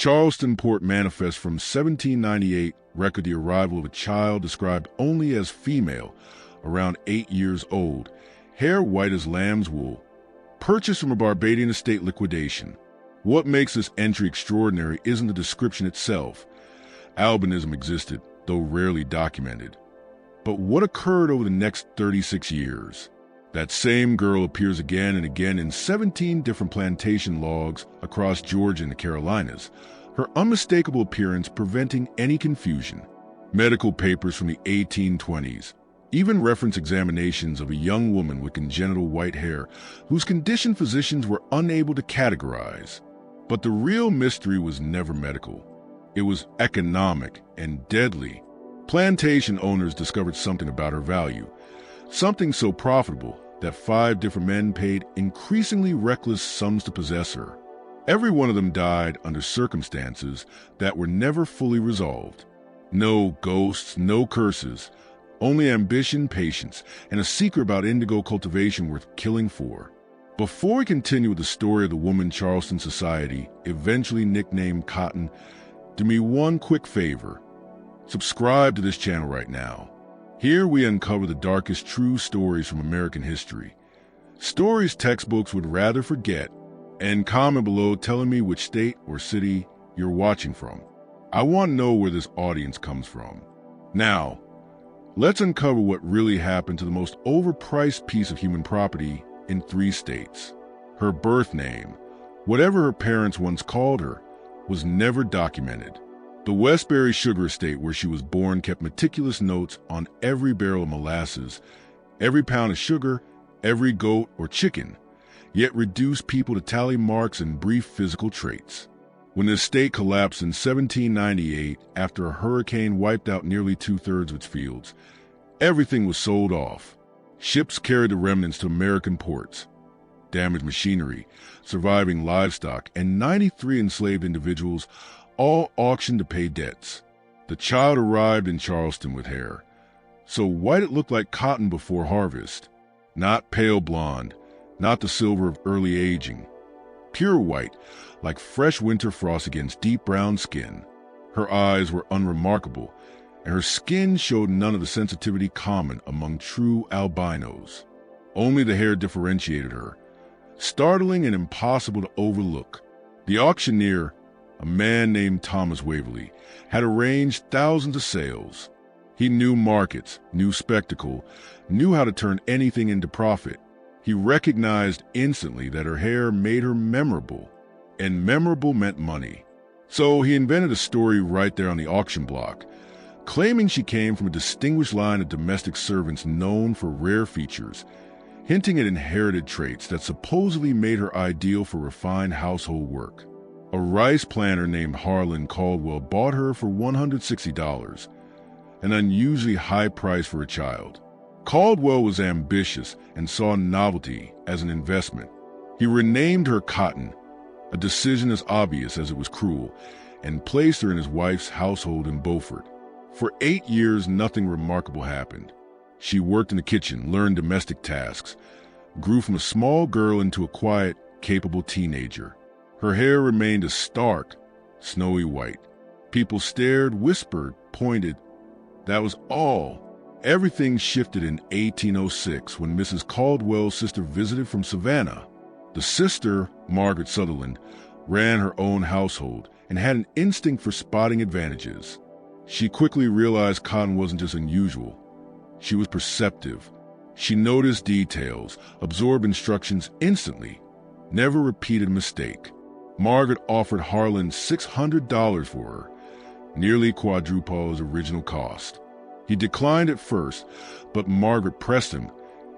Charleston Port Manifest from 1798 record the arrival of a child described only as female, around 8 years old, hair white as lamb's wool, purchased from a Barbadian estate liquidation. What makes this entry extraordinary isn't the description itself. Albinism existed, though rarely documented. But what occurred over the next 36 years? That same girl appears again and again in 17 different plantation logs across Georgia and the Carolinas, her unmistakable appearance preventing any confusion. Medical papers from the 1820s even reference examinations of a young woman with congenital white hair whose condition physicians were unable to categorize. But the real mystery was never medical. It was economic and deadly. Plantation owners discovered something about her value, something so profitable that 5 different men paid increasingly reckless sums to possess her. Every one of them died under circumstances that were never fully resolved. No ghosts, no curses, only ambition, patience, and a secret about indigo cultivation worth killing for. Before we continue with the story of the woman Charleston society, eventually nicknamed Cotton, do me one quick favor. Subscribe to this channel right now. Here we uncover the darkest true stories from American history. Stories textbooks would rather forget, and comment below telling me which state or city you're watching from. I want to know where this audience comes from. Now, let's uncover what really happened to the most overpriced piece of human property in 3 states. Her birth name, whatever her parents once called her, was never documented. The Westbury Sugar Estate where she was born kept meticulous notes on every barrel of molasses, every pound of sugar, every goat or chicken, yet reduced people to tally marks and brief physical traits. When the estate collapsed in 1798 after a hurricane wiped out nearly 2/3 of its fields, everything was sold off. Ships carried the remnants to American ports. Damaged machinery, surviving livestock, and 93 enslaved individuals all auctioned to pay debts. The child arrived in Charleston with hair, so white it looked like cotton before harvest. Not pale blonde, not the silver of early aging. Pure white, like fresh winter frost against deep brown skin. Her eyes were unremarkable, and her skin showed none of the sensitivity common among true albinos. Only the hair differentiated her, startling and impossible to overlook. The auctioneer, a man named Thomas Waverly, had arranged thousands of sales. He knew markets, knew spectacle, knew how to turn anything into profit. He recognized instantly that her hair made her memorable, and memorable meant money. So he invented a story right there on the auction block, claiming she came from a distinguished line of domestic servants known for rare features, hinting at inherited traits that supposedly made her ideal for refined household work. A rice planter named Harlan Caldwell bought her for $160, an unusually high price for a child. Caldwell was ambitious and saw novelty as an investment. He renamed her Cotton, a decision as obvious as it was cruel, and placed her in his wife's household in Beaufort. For 8 years, nothing remarkable happened. She worked in the kitchen, learned domestic tasks, grew from a small girl into a quiet, capable teenager. Her hair remained a stark, snowy white. People stared, whispered, pointed. That was all. Everything shifted in 1806 when Mrs. Caldwell's sister visited from Savannah. The sister, Margaret Sutherland, ran her own household and had an instinct for spotting advantages. She quickly realized Cotton wasn't just unusual. She was perceptive. She noticed details, absorbed instructions instantly, never repeated a mistake. Margaret offered Harlan $600 for her, nearly quadruple his original cost. He declined at first, but Margaret pressed him,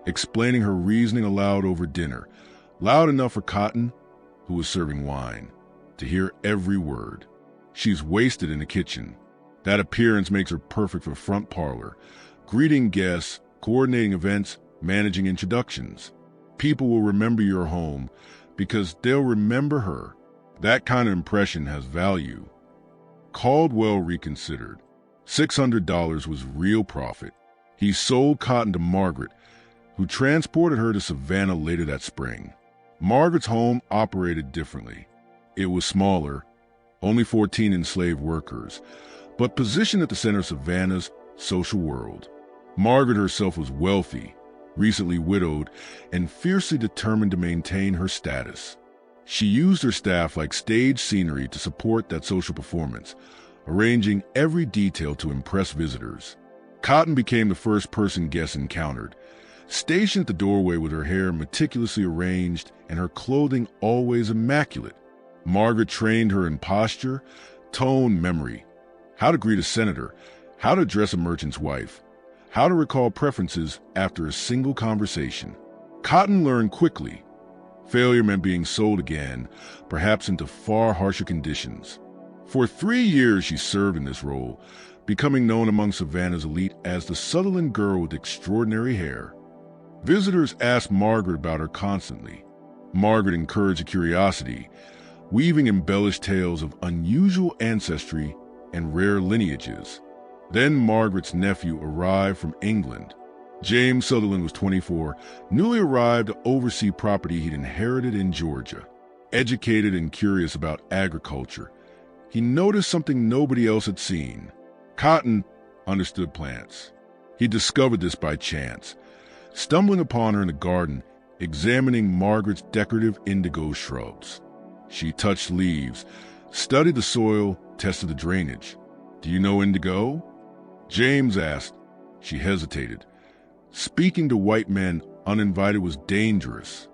explaining her reasoning aloud over dinner, loud enough for Cotton, who was serving wine, to hear every word. She's wasted in the kitchen. That appearance makes her perfect for front parlor, greeting guests, coordinating events, managing introductions. People will remember your home because they'll remember her. That kind of impression has value. Caldwell reconsidered. $600 was real profit. He sold Cotton to Margaret, who transported her to Savannah later that spring. Margaret's home operated differently. It was smaller, only 14 enslaved workers, but positioned at the center of Savannah's social world. Margaret herself was wealthy, recently widowed, and fiercely determined to maintain her status. She used her staff like stage scenery to support that social performance, arranging every detail to impress visitors. Cotton became the first person guests encountered, stationed at the doorway with her hair meticulously arranged and her clothing always immaculate. Margaret trained her in posture, tone, memory, how to greet a senator, how to address a merchant's wife, how to recall preferences after a single conversation. Cotton learned quickly. Failure meant being sold again, perhaps into far harsher conditions. For 3 years she served in this role, becoming known among Savannah's elite as the Sutherland girl with extraordinary hair. Visitors asked Margaret about her constantly. Margaret encouraged curiosity, weaving embellished tales of unusual ancestry and rare lineages. Then Margaret's nephew arrived from England. James Sutherland was 24, newly arrived to oversee property he'd inherited in Georgia. Educated and curious about agriculture, he noticed something nobody else had seen. Cotton understood plants. He discovered this by chance, stumbling upon her in the garden, examining Margaret's decorative indigo shrubs. She touched leaves, studied the soil, tested the drainage. "Do you know indigo?" James asked. She hesitated. Speaking to white men uninvited was dangerous.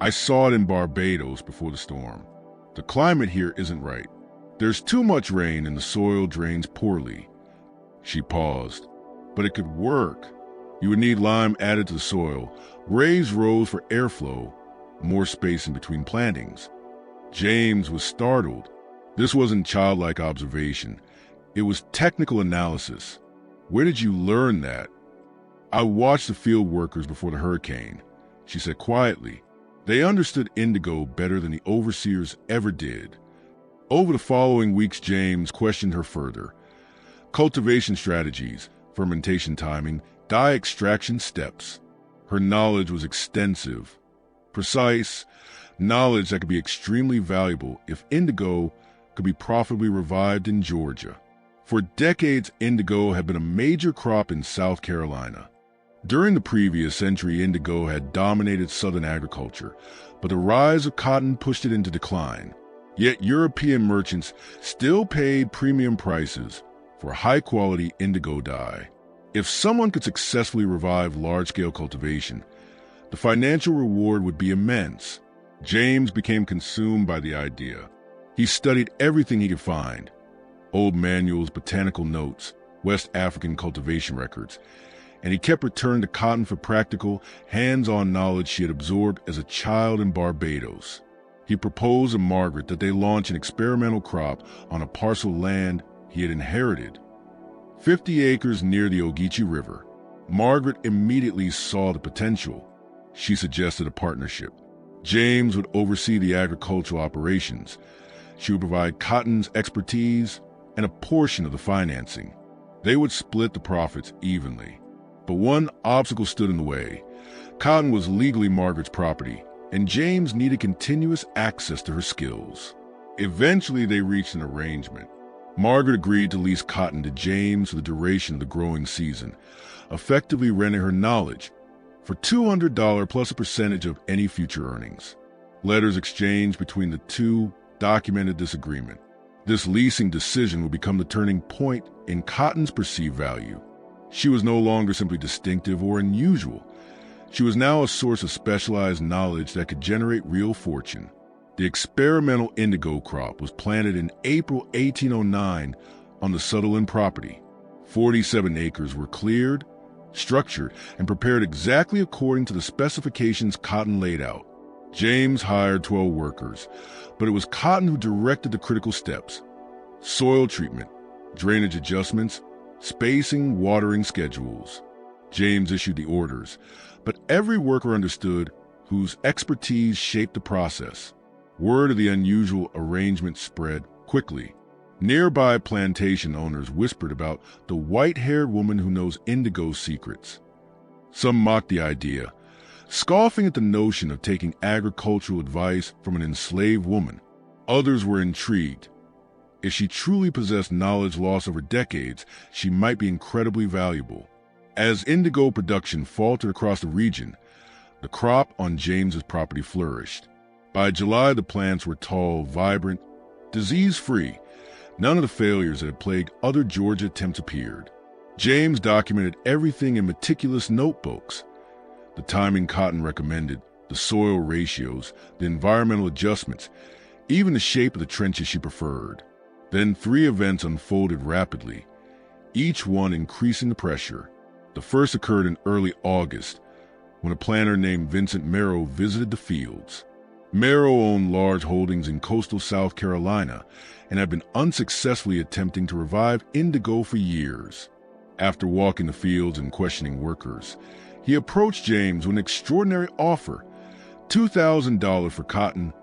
"I saw it in Barbados before the storm. The climate here isn't right. There's too much rain and the soil drains poorly." She paused. "But it could work. You would need lime added to the soil, raised rows for airflow, more space in between plantings." James was startled. This wasn't childlike observation. It was technical analysis. "Where did you learn that?" "I watched the field workers before the hurricane," she said quietly. They understood indigo better than the overseers ever did. Over the following weeks, James questioned her further. Cultivation strategies, fermentation timing, dye extraction steps. Her knowledge was extensive, precise, knowledge that could be extremely valuable if indigo could be profitably revived in Georgia. For decades, indigo had been a major crop in South Carolina. During the previous century, indigo had dominated southern agriculture, but the rise of cotton pushed it into decline. Yet European merchants still paid premium prices for high-quality indigo dye. If someone could successfully revive large-scale cultivation, the financial reward would be immense. James became consumed by the idea. He studied everything he could find: old manuals, botanical notes, West African cultivation records, and he kept returning to cotton for practical, hands-on knowledge she had absorbed as a child in Barbados. He proposed to Margaret that they launch an experimental crop on a parcel of land he had inherited, 50 acres near the Ogeechee River. Margaret immediately saw the potential. She suggested a partnership. James would oversee the agricultural operations. She would provide cotton's expertise and a portion of the financing. They would split the profits evenly. But one obstacle stood in the way. Cotton was legally Margaret's property, and James needed continuous access to her skills. Eventually, they reached an arrangement. Margaret agreed to lease cotton to James for the duration of the growing season, effectively renting her knowledge for $200 plus a percentage of any future earnings. Letters exchanged between the two documented this agreement. This leasing decision would become the turning point in cotton's perceived value. She was no longer simply distinctive or unusual. She was now a source of specialized knowledge that could generate real fortune. The experimental indigo crop was planted in April 1809 on the Sutherland property. 47 acres were cleared, structured, and prepared exactly according to the specifications Cotton laid out. James hired 12 workers, but it was Cotton who directed the critical steps: soil treatment, drainage adjustments, spacing, watering schedules. James issued the orders, but every worker understood whose expertise shaped the process. Word of the unusual arrangement spread quickly. Nearby plantation owners whispered about the white-haired woman who knows indigo secrets. Some mocked the idea, scoffing at the notion of taking agricultural advice from an enslaved woman. Others were intrigued. If she truly possessed knowledge lost over decades, she might be incredibly valuable. As indigo production faltered across the region, the crop on James's property flourished. By July, the plants were tall, vibrant, disease-free. None of the failures that had plagued other Georgia attempts appeared. James documented everything in meticulous notebooks. The timing cotton recommended, the soil ratios, the environmental adjustments, even the shape of the trenches she preferred. Then 3 events unfolded rapidly, each one increasing the pressure. The first occurred in early August, when a planter named Vincent Merrow visited the fields. Merrow owned large holdings in coastal South Carolina and had been unsuccessfully attempting to revive indigo for years. After walking the fields and questioning workers, he approached James with an extraordinary offer, $2,000 for cotton,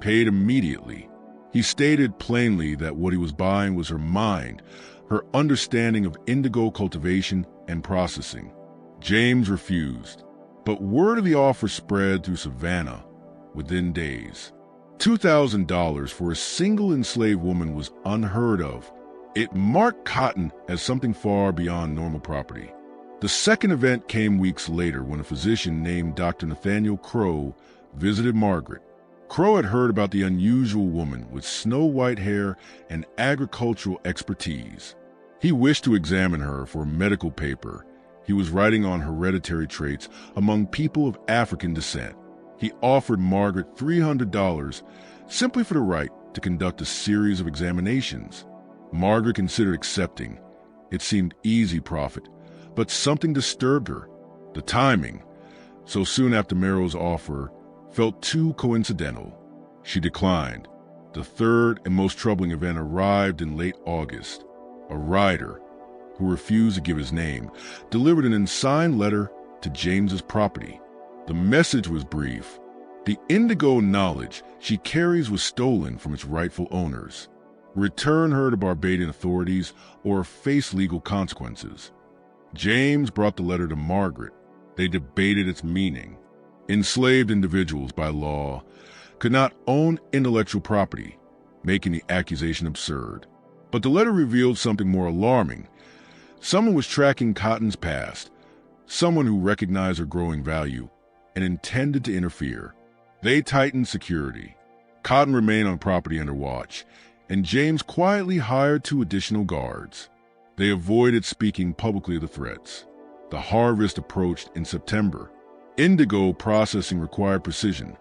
paid immediately. He stated plainly that what he was buying was her mind, her understanding of indigo cultivation and processing. James refused, but word of the offer spread through Savannah within days. $2,000 for a single enslaved woman was unheard of. It marked cotton as something far beyond normal property. The second event came weeks later when a physician named Dr. Nathaniel Crow visited Margaret. Crow had heard about the unusual woman with snow-white hair and agricultural expertise. He wished to examine her for a medical paper he was writing on hereditary traits among people of African descent. He offered Margaret $300 simply for the right to conduct a series of examinations. Margaret considered accepting. It seemed easy profit, but something disturbed her. The timing, so soon after Merrow's offer, felt too coincidental. She declined. The third and most troubling event arrived in late August. A writer, who refused to give his name, delivered an unsigned letter to James's property. The message was brief. The indigo knowledge she carries was stolen from its rightful owners. Return her to Barbadian authorities or face legal consequences. James brought the letter to Margaret. They debated its meaning. Enslaved individuals, by law, could not own intellectual property, making the accusation absurd. But the letter revealed something more alarming. Someone was tracking cotton's past, someone who recognized her growing value and intended to interfere. They tightened security. Cotton remained on property under watch, and James quietly hired 2 additional guards. They avoided speaking publicly of the threats. The harvest approached in September. Indigo processing required precision,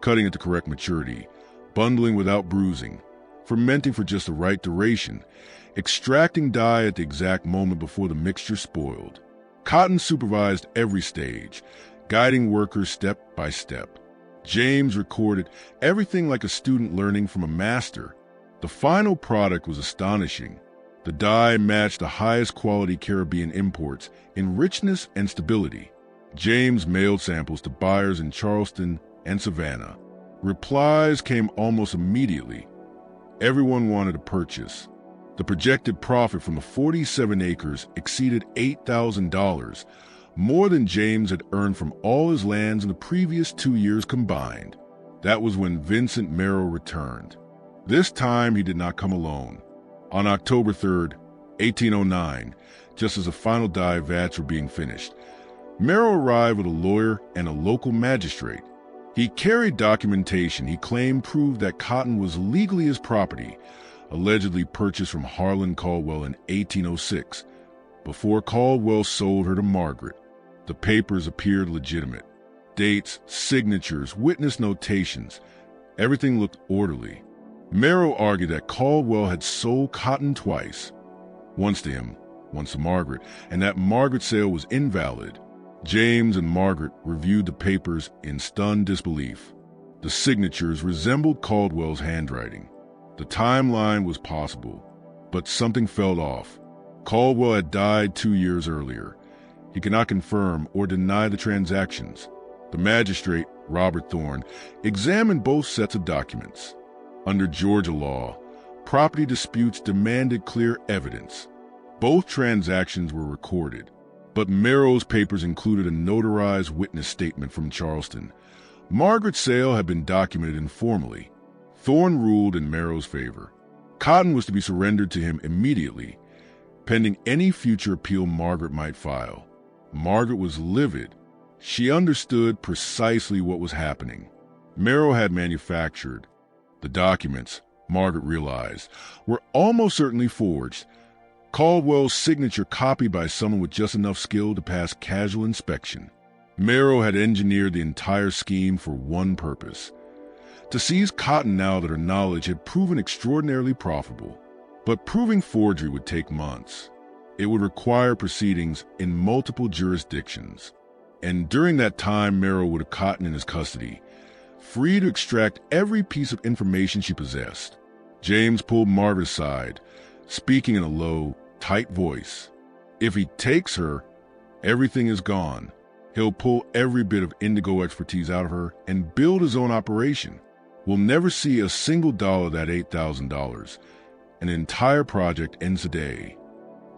cutting at the correct maturity, bundling without bruising, fermenting for just the right duration, extracting dye at the exact moment before the mixture spoiled. Cotton supervised every stage, guiding workers step by step. James recorded everything like a student learning from a master. The final product was astonishing. The dye matched the highest quality Caribbean imports in richness and stability. James mailed samples to buyers in Charleston and Savannah. Replies came almost immediately. Everyone wanted to purchase. The projected profit from the 47 acres exceeded $8,000, more than James had earned from all his lands in the previous 2 years combined. That was when Vincent Merrow returned. This time he did not come alone. On October 3rd, 1809, just as the final dye vats were being finished, Merrow arrived with a lawyer and a local magistrate. He carried documentation he claimed proved that cotton was legally his property, allegedly purchased from Harlan Caldwell in 1806, before Caldwell sold her to Margaret. The papers appeared legitimate. Dates, signatures, witness notations, everything looked orderly. Merrow argued that Caldwell had sold cotton twice, once to him, once to Margaret, and that Margaret's sale was invalid. James and Margaret reviewed the papers in stunned disbelief. The signatures resembled Caldwell's handwriting. The timeline was possible, but something felt off. Caldwell had died 2 years earlier. He could not confirm or deny the transactions. The magistrate, Robert Thorne, examined both sets of documents. Under Georgia law, property disputes demanded clear evidence. Both transactions were recorded, but Merrow's papers included a notarized witness statement from Charleston. Margaret's sale had been documented informally. Thorne ruled in Merrow's favor. Cotton was to be surrendered to him immediately, pending any future appeal Margaret might file. Margaret was livid. She understood precisely what was happening. Merrow had manufactured. The documents, Margaret realized, were almost certainly forged. Caldwell's signature copied by someone with just enough skill to pass casual inspection. Merrow had engineered the entire scheme for one purpose: to seize Cotton now that her knowledge had proven extraordinarily profitable. But proving forgery would take months. It would require proceedings in multiple jurisdictions. And during that time, Merrow would have Cotton in his custody, free to extract every piece of information she possessed. James pulled Margaret aside, speaking in a low, tight voice. If he takes her, everything is gone. He'll pull every bit of indigo expertise out of her and build his own operation. We'll never see a single dollar of that $8,000. An entire project ends today.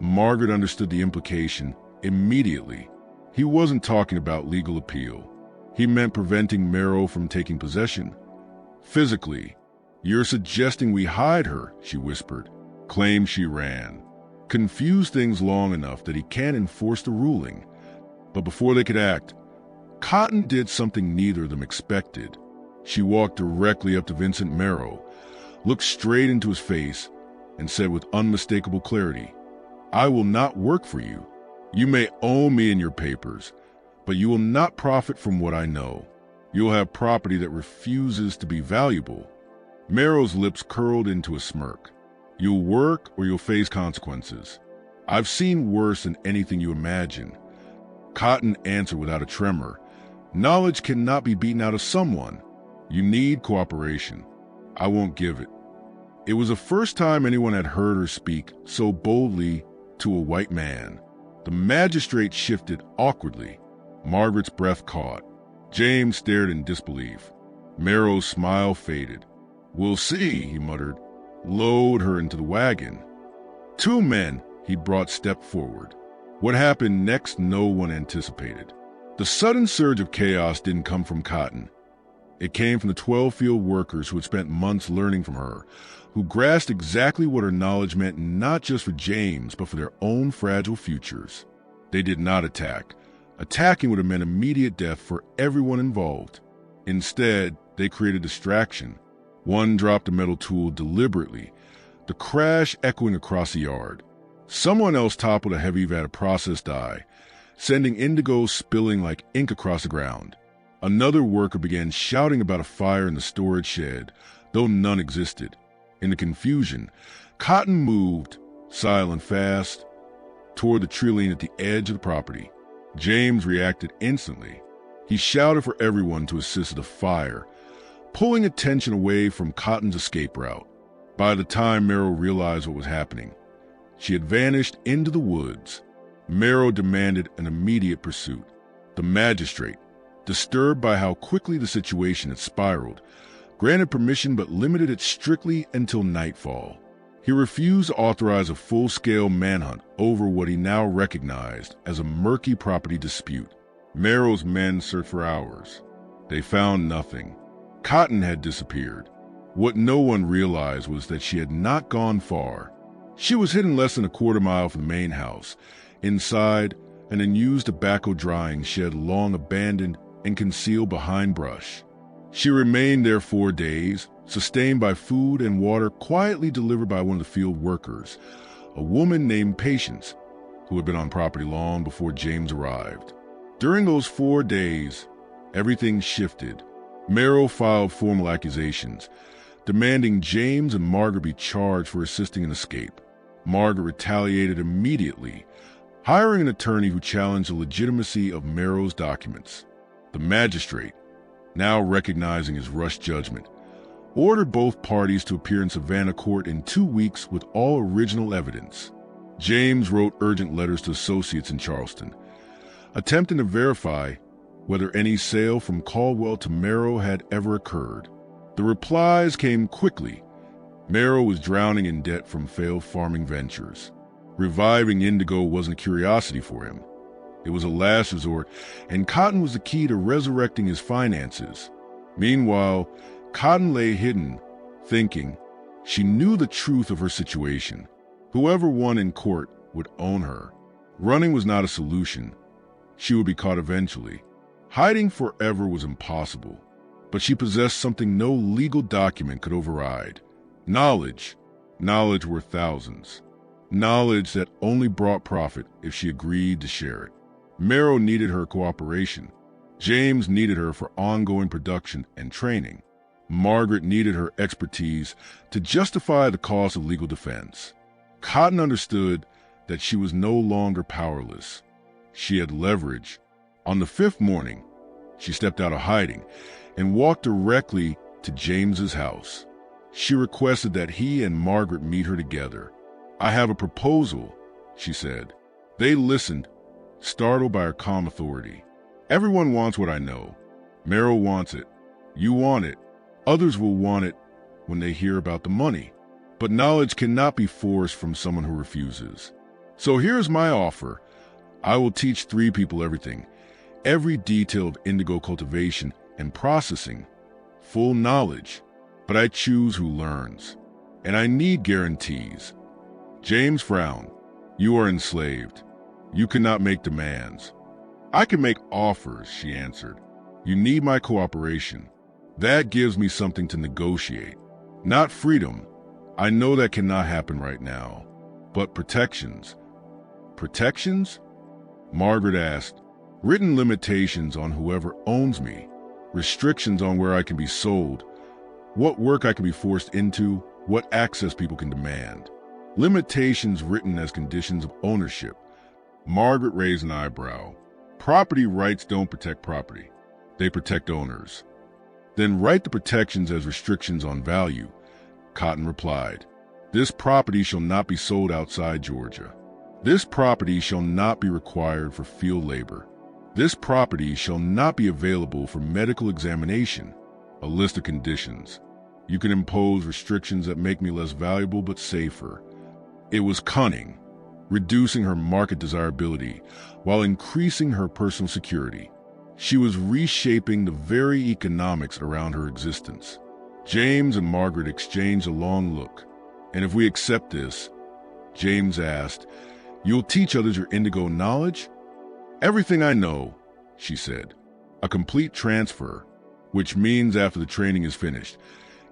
Margaret understood the implication immediately. He wasn't talking about legal appeal. He meant preventing Merrow from taking possession. Physically. You're suggesting we hide her, she whispered. Claim she ran. Confuse things long enough that he can't enforce the ruling. But before they could act, Cotton did something neither of them expected. She walked directly up to Vincent Merrow, looked straight into his face, and said with unmistakable clarity, I will not work for you. You may owe me in your papers, but you will not profit from what I know. You'll have property that refuses to be valuable. Merrow's lips curled into a smirk. You'll work or you'll face consequences. I've seen worse than anything you imagine. Cotton answered without a tremor. Knowledge cannot be beaten out of someone. You need cooperation. I won't give it. It was the first time anyone had heard her speak so boldly to a white man. The magistrate shifted awkwardly. Margaret's breath caught. James stared in disbelief. Merrow's smile faded. We'll see, he muttered. Load her into the wagon. Two men he brought stepped forward. What happened next no one anticipated. The sudden surge of chaos didn't come from Cotton. It came from the 12 field workers who had spent months learning from her, who grasped exactly what her knowledge meant not just for James, but for their own fragile futures. They did not attack. Attacking would have meant immediate death for everyone involved. Instead, they created distraction. One dropped a metal tool deliberately, the crash echoing across the yard. Someone else toppled a heavy vat of processed dye, sending indigo spilling like ink across the ground. Another worker began shouting about a fire in the storage shed, though none existed. In the confusion, Cotton moved, silent fast, toward the tree at the edge of the property. James reacted instantly. He shouted for everyone to assist the fire, pulling attention away from Cotton's escape route. By the time Merrow realized what was happening, she had vanished into the woods. Merrow demanded an immediate pursuit. The magistrate, disturbed by how quickly the situation had spiraled, granted permission but limited it strictly until nightfall. He refused to authorize a full-scale manhunt over what he now recognized as a murky property dispute. Merrow's men searched for hours. They found nothing. Cotton had disappeared. What no one realized was that she had not gone far. She was hidden less than a quarter mile from the main house, inside an unused tobacco drying shed long abandoned and concealed behind brush. She remained there 4 days, sustained by food and water quietly delivered by one of the field workers, a woman named Patience, who had been on property long before James arrived. During those 4 days, everything shifted. Merrow filed formal accusations, demanding James and Margaret be charged for assisting an escape. Margaret retaliated immediately, hiring an attorney who challenged the legitimacy of Merrow's documents. The magistrate, now recognizing his rushed judgment, ordered both parties to appear in Savannah court in 2 weeks with all original evidence. James wrote urgent letters to associates in Charleston, attempting to verify whether any sale from Caldwell to Merrow had ever occurred. The replies came quickly. Merrow was drowning in debt from failed farming ventures. Reviving indigo wasn't a curiosity for him. It was a last resort, and Cotton was the key to resurrecting his finances. Meanwhile, Cotton lay hidden, thinking. She knew the truth of her situation. Whoever won in court would own her. Running was not a solution. She would be caught eventually. Hiding forever was impossible. But she possessed something no legal document could override. Knowledge. Knowledge worth thousands. Knowledge that only brought profit if she agreed to share it. Merrill needed her cooperation. James needed her for ongoing production and training. Margaret needed her expertise to justify the cost of legal defense. Cotton understood that she was no longer powerless. She had leverage. On the fifth morning, she stepped out of hiding and walked directly to James's house. She requested that he and Margaret meet her together. "I have a proposal," she said. They listened, startled by her calm authority. "Everyone wants what I know. Merrill wants it. You want it. Others will want it when they hear about the money. But knowledge cannot be forced from someone who refuses. So here's my offer. I will teach 3 people everything, every detail of indigo cultivation and processing, full knowledge. But I choose who learns. And I need guarantees." James frowned. "You are enslaved. You cannot make demands." "I can make offers," she answered. "You need my cooperation. That gives me something to negotiate. Not freedom. I know that cannot happen right now. But protections." "Protections?" Margaret asked. "Written limitations on whoever owns me. Restrictions on where I can be sold. What work I can be forced into. What access people can demand. Limitations written as conditions of ownership." Margaret raised an eyebrow. "Property rights don't protect property. They protect owners." "Then write the protections as restrictions on value," Cotton replied. "This property shall not be sold outside Georgia. This property shall not be required for field labor. This property shall not be available for medical examination." A list of conditions. "You can impose restrictions that make me less valuable but safer." It was cunning, reducing her market desirability while increasing her personal security. She was reshaping the very economics around her existence. James and Margaret exchanged a long look. "And if we accept this," James asked, "you'll teach others your indigo knowledge?" "Everything I know," she said. "A complete transfer, which means after the training is finished,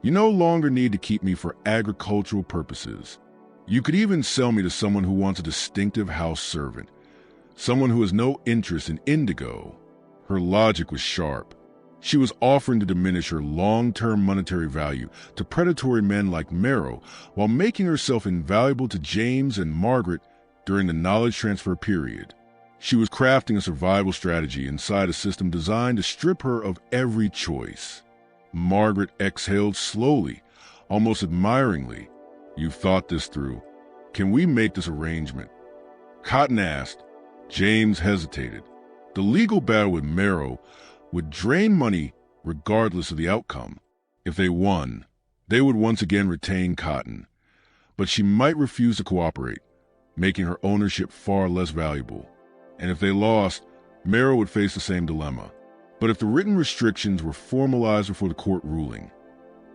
you no longer need to keep me for agricultural purposes. You could even sell me to someone who wants a distinctive house servant, someone who has no interest in indigo." Her logic was sharp. She was offering to diminish her long-term monetary value to predatory men like Merrill while making herself invaluable to James and Margaret during the knowledge transfer period. She was crafting a survival strategy inside a system designed to strip her of every choice. Margaret exhaled slowly, almost admiringly. "You've thought this through. Can we make this arrangement?" Cotton asked. James hesitated. The legal battle with Merrill would drain money regardless of the outcome. If they won, they would once again retain Cotton. But she might refuse to cooperate, making her ownership far less valuable. And if they lost, Merrill would face the same dilemma. But if the written restrictions were formalized before the court ruling,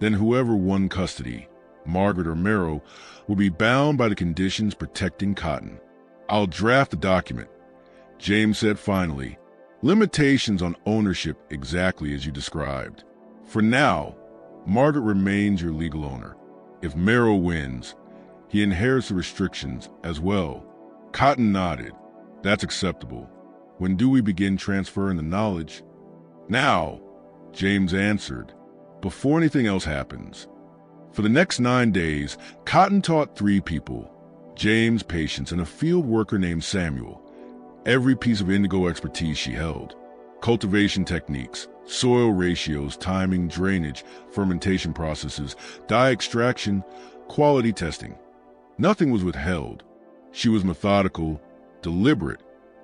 then whoever won custody, Margaret or Merrill, would be bound by the conditions protecting Cotton. "I'll draft the document," James said finally. "Limitations on ownership exactly as you described. For now, Margaret remains your legal owner. If Merrill wins, he inherits the restrictions as well." Cotton nodded. "That's acceptable. When do we begin transferring the knowledge?" "Now," James answered, "before anything else happens." For the next 9 days, Cotton taught 3 people, James, Patience, and a field worker named Samuel, every piece of indigo expertise she held. Cultivation techniques, soil ratios, timing, drainage, fermentation processes, dye extraction, quality testing. Nothing was withheld. She was methodical, deliberate,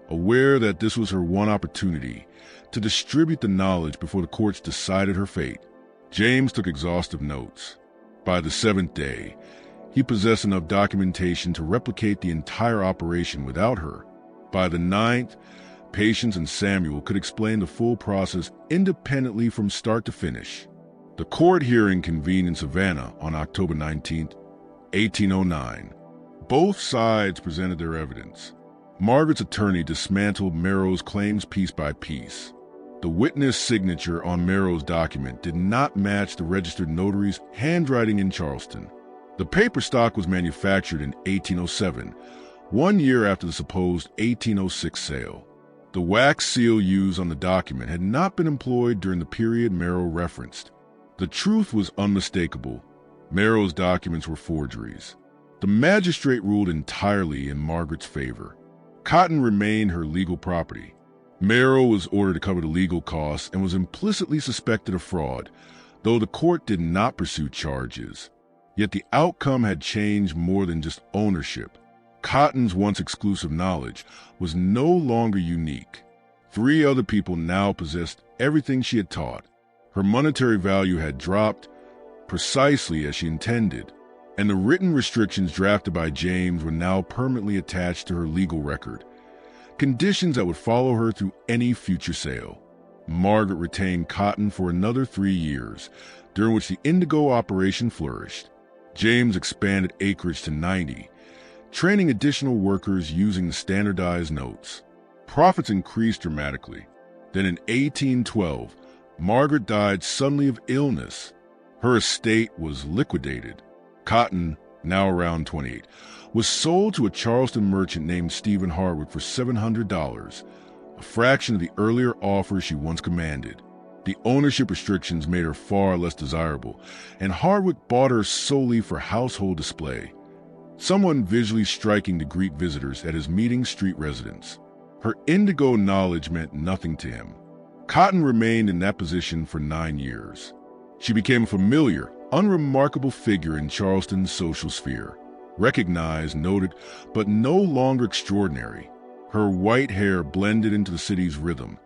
aware that this was her one opportunity to distribute the knowledge before the courts decided her fate. James took exhaustive notes. By the 7th day, he possessed enough documentation to replicate the entire operation without her. By the 9th, Patience and Samuel could explain the full process independently from start to finish. The court hearing convened in Savannah on October 19, 1809. Both sides presented their evidence. Margaret's attorney dismantled Merrow's claims piece by piece. The witness signature on Merrow's document did not match the registered notary's handwriting in Charleston. The paper stock was manufactured in 1807, 1 year after the supposed 1806 sale. The wax seal used on the document had not been employed during the period Merrow referenced. The truth was unmistakable. Merrow's documents were forgeries. The magistrate ruled entirely in Margaret's favor. Cotton remained her legal property. Merrow was ordered to cover the legal costs and was implicitly suspected of fraud, though the court did not pursue charges. Yet the outcome had changed more than just ownership. Cotton's once exclusive knowledge was no longer unique. 3 other people now possessed everything she had taught. Her monetary value had dropped precisely as she intended, and the written restrictions drafted by James were now permanently attached to her legal record, conditions that would follow her through any future sale. Margaret retained Cotton for another 3 years, during which the indigo operation flourished. James expanded acreage to 90, training additional workers using the standardized notes. Profits increased dramatically. Then in 1812, Margaret died suddenly of illness. Her estate was liquidated. Cotton, now around 28, was sold to a Charleston merchant named Stephen Hardwick for $700, a fraction of the earlier offer she once commanded. The ownership restrictions made her far less desirable, and Hardwick bought her solely for household display, someone visually striking to greet visitors at his meeting street residence. Her indigo knowledge meant nothing to him. Cotton remained in that position for 9 years. She became a familiar, unremarkable figure in Charleston's social sphere, recognized, noted, but no longer extraordinary. Her white hair blended into the city's rhythm,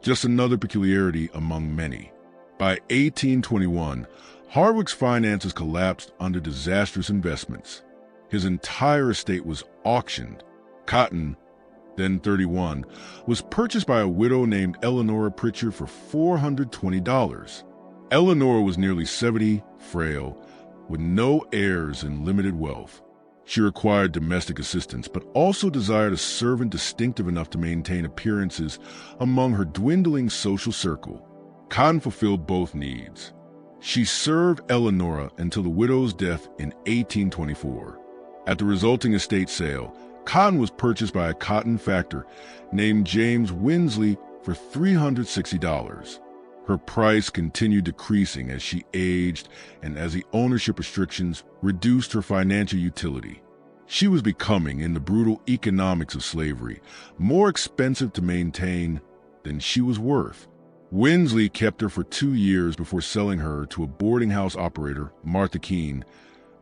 just another peculiarity among many. By 1821, Hardwick's finances collapsed under disastrous investments. His entire estate was auctioned. Cotton, then 31, was purchased by a widow named Eleanor Pritchard for $420. Eleanor was nearly 70, frail, with no heirs and limited wealth. She required domestic assistance, but also desired a servant distinctive enough to maintain appearances among her dwindling social circle. Cotton fulfilled both needs. She served Eleanor until the widow's death in 1824. At the resulting estate sale, Cotton was purchased by a cotton factor named James Winsley for $360. Her price continued decreasing as she aged and as the ownership restrictions reduced her financial utility. She was becoming, in the brutal economics of slavery, more expensive to maintain than she was worth. Winsley kept her for 2 years before selling her to a boarding house operator, Martha Keene,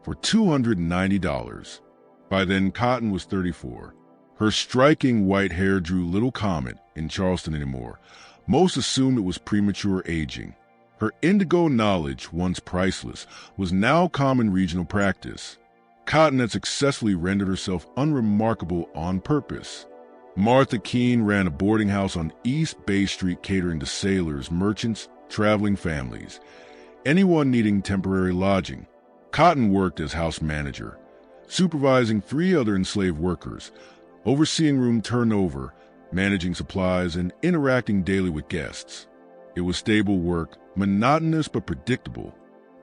for $290. By then, Cotton was 34. Her striking white hair drew little comment in Charleston anymore. Most assumed it was premature aging. Her indigo knowledge, once priceless, was now common regional practice. Cotton had successfully rendered herself unremarkable on purpose. Martha Keene ran a boarding house on East Bay Street catering to sailors, merchants, traveling families, anyone needing temporary lodging. Cotton worked as house manager, supervising 3 other enslaved workers, overseeing room turnover, managing supplies, and interacting daily with guests. It was stable work, monotonous but predictable.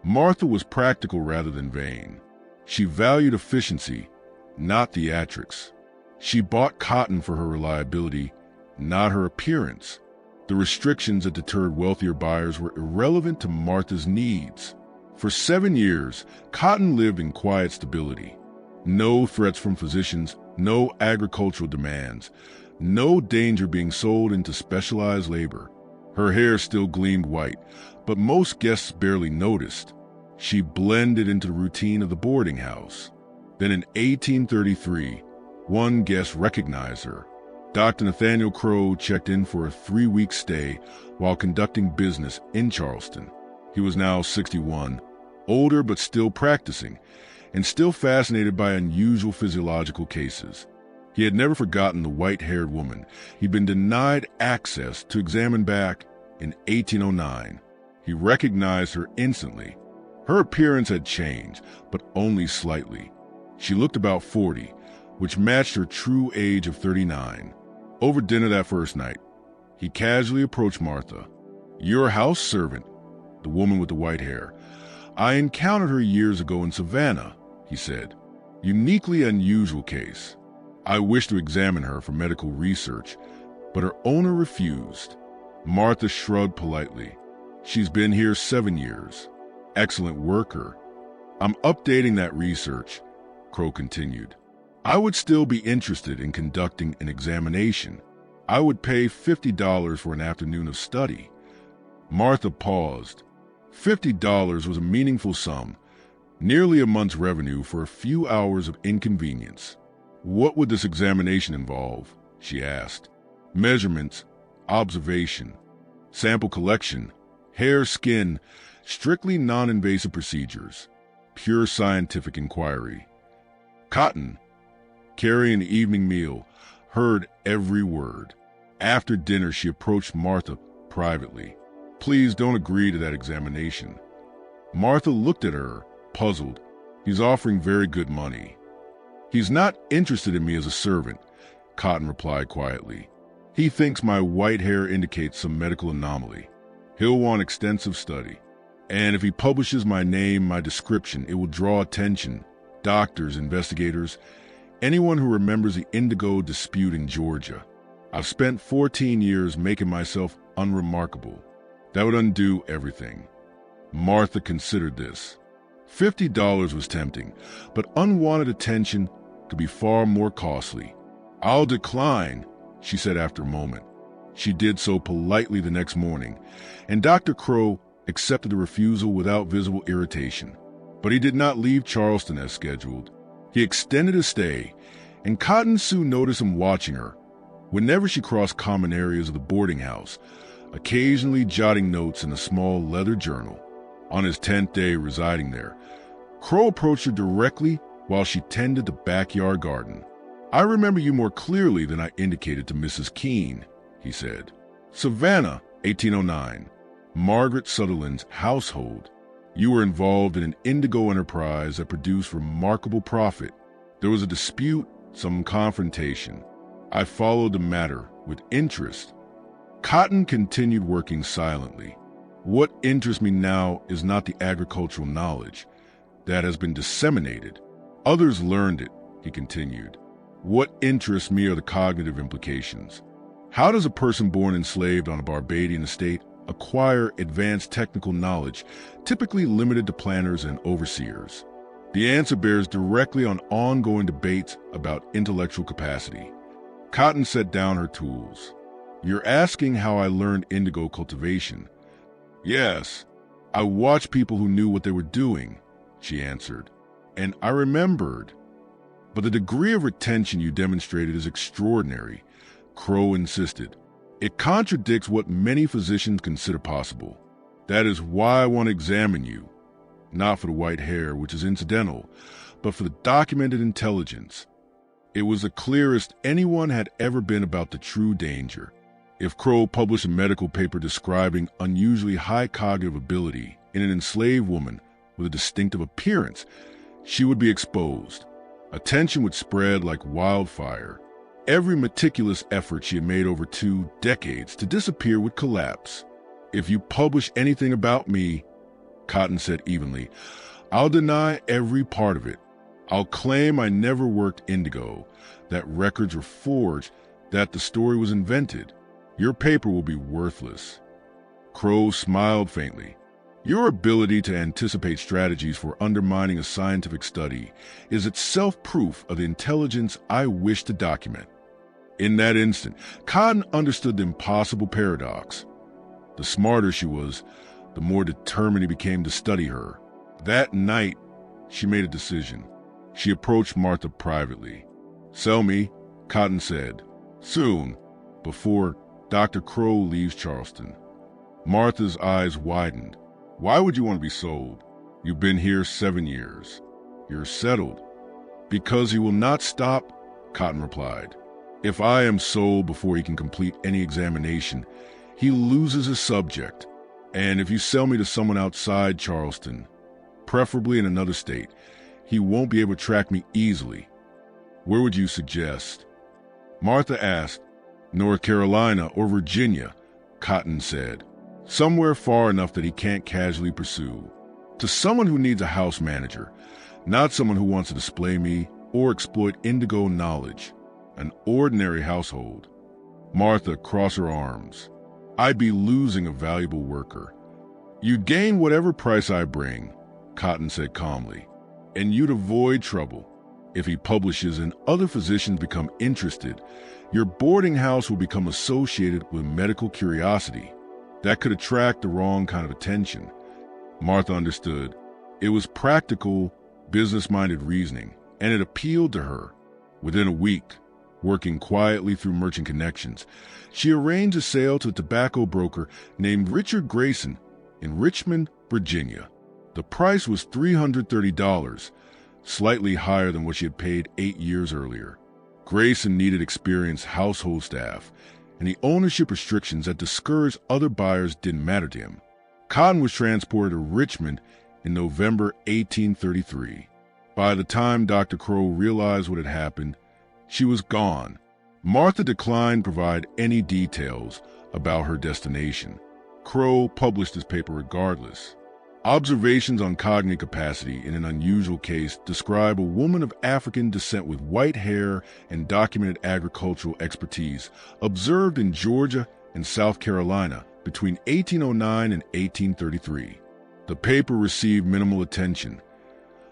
Martha was practical rather than vain. She valued efficiency, not theatrics. She bought Cotton for her reliability, not her appearance. The restrictions that deterred wealthier buyers were irrelevant to Martha's needs. For 7 years, Cotton lived in quiet stability. No threats from physicians, no agricultural demands, no danger being sold into specialized labor. Her hair still gleamed white, but most guests barely noticed. She blended into the routine of the boarding house. Then in 1833, one guest recognized her. Dr. Nathaniel Crow checked in for a 3-week stay while conducting business in Charleston. He was now 61, older but still practicing, and still fascinated by unusual physiological cases. He had never forgotten the white-haired woman he'd been denied access to examine back in 1809. He recognized her instantly. Her appearance had changed, but only slightly. She looked about 40, which matched her true age of 39. Over dinner that first night, he casually approached Martha. "Your house servant," the woman with the white hair. "I encountered her years ago in Savannah," he said. "Uniquely unusual case. I wish to examine her for medical research, but her owner refused." Martha shrugged politely. "She's been here 7 years. Excellent worker." "I'm updating that research," Crow continued. "I would still be interested in conducting an examination. I would pay $50 for an afternoon of study." Martha paused. $50 was a meaningful sum, nearly a month's revenue for a few hours of inconvenience. "What would this examination involve?" she asked. "Measurements, observation, sample collection, hair, skin, strictly non-invasive procedures, pure scientific inquiry." Cotton, carrying the evening meal, heard every word. After dinner, she approached Martha privately. "Please don't agree to that examination." Martha looked at her, puzzled. "He's offering very good money." "He's not interested in me as a servant," Cotton replied quietly. "He thinks my white hair indicates some medical anomaly. He'll want extensive study. And if he publishes my name, my description, it will draw attention. Doctors, investigators, anyone who remembers the indigo dispute in Georgia. I've spent 14 years making myself unremarkable. That would undo everything." Martha considered this. $50 was tempting, but unwanted attention could be far more costly. "I'll decline," she said after a moment. She did so politely the next morning, and Dr. Crow accepted the refusal without visible irritation. But he did not leave Charleston as scheduled. He extended his stay, and Cotton soon noticed him watching her whenever she crossed common areas of the boarding house, occasionally jotting notes in a small leather journal. On his 10th day residing there, Crow approached her directly while she tended the backyard garden. "I remember you more clearly than I indicated to Mrs. Keene," he said. "Savannah, 1809. Margaret Sutherland's household. You were involved in an indigo enterprise that produced remarkable profit. There was a dispute, some confrontation. I followed the matter with interest." Cotton continued working silently. "What interests me now is not the agricultural knowledge that has been disseminated. Others learned it," he continued. "What interests me are the cognitive implications. How does a person born enslaved on a Barbadian estate acquire advanced technical knowledge, typically limited to planners and overseers? The answer bears directly on ongoing debates about intellectual capacity." Cotton set down her tools. "You're asking how I learned indigo cultivation?" "Yes. I watched people who knew what they were doing," she answered. "And I remembered." "But the degree of retention you demonstrated is extraordinary," Crow insisted. "It contradicts what many physicians consider possible. That is why I want to examine you, not for the white hair, which is incidental, but for the documented intelligence." It was the clearest anyone had ever been about the true danger. If Crow published a medical paper describing unusually high cognitive ability in an enslaved woman with a distinctive appearance, she would be exposed. Attention would spread like wildfire. Every meticulous effort she had made over 2 decades to disappear would collapse. "If you publish anything about me," Cotton said evenly, "I'll deny every part of it. I'll claim I never worked indigo, that records were forged, that the story was invented. Your paper will be worthless." Crow smiled faintly. "Your ability to anticipate strategies for undermining a scientific study is itself proof of the intelligence I wish to document." In that instant, Cotton understood the impossible paradox. The smarter she was, the more determined he became to study her. That night, she made a decision. She approached Martha privately. "Sell me," Cotton said. "Soon, before Dr. Crow leaves Charleston." Martha's eyes widened. "Why would you want to be sold? You've been here 7 years. You're settled." "Because he will not stop," Cotton replied. "If I am sold before he can complete any examination, he loses his subject. And if you sell me to someone outside Charleston, preferably in another state, he won't be able to track me easily. Where would you suggest? Martha asked. North Carolina or Virginia, Cotton said. Somewhere far enough that he can't casually pursue. To someone who needs a house manager, not someone who wants to display me or exploit indigo knowledge. An ordinary household. Martha crossed her arms. I'd be losing a valuable worker. You'd gain whatever price I bring, Cotton said calmly, and you'd avoid trouble. If he publishes and other physicians become interested, your boarding house will become associated with medical curiosity. That could attract the wrong kind of attention. Martha understood. It was practical, business-minded reasoning, and it appealed to her. Within a week, working quietly through merchant connections, she arranged a sale to a tobacco broker named Richard Grayson in Richmond, Virginia. The price was $330, slightly higher than what she had paid 8 years earlier. Grayson needed experienced household staff, and the ownership restrictions that discouraged other buyers didn't matter to him. Cotton was transported to Richmond in November 1833. By the time Dr. Crow realized what had happened, she was gone. Martha declined to provide any details about her destination. Crow published his paper regardless. Observations on cognitive capacity in an unusual case describe a woman of African descent with white hair and documented agricultural expertise observed in Georgia and South Carolina between 1809 and 1833. The paper received minimal attention,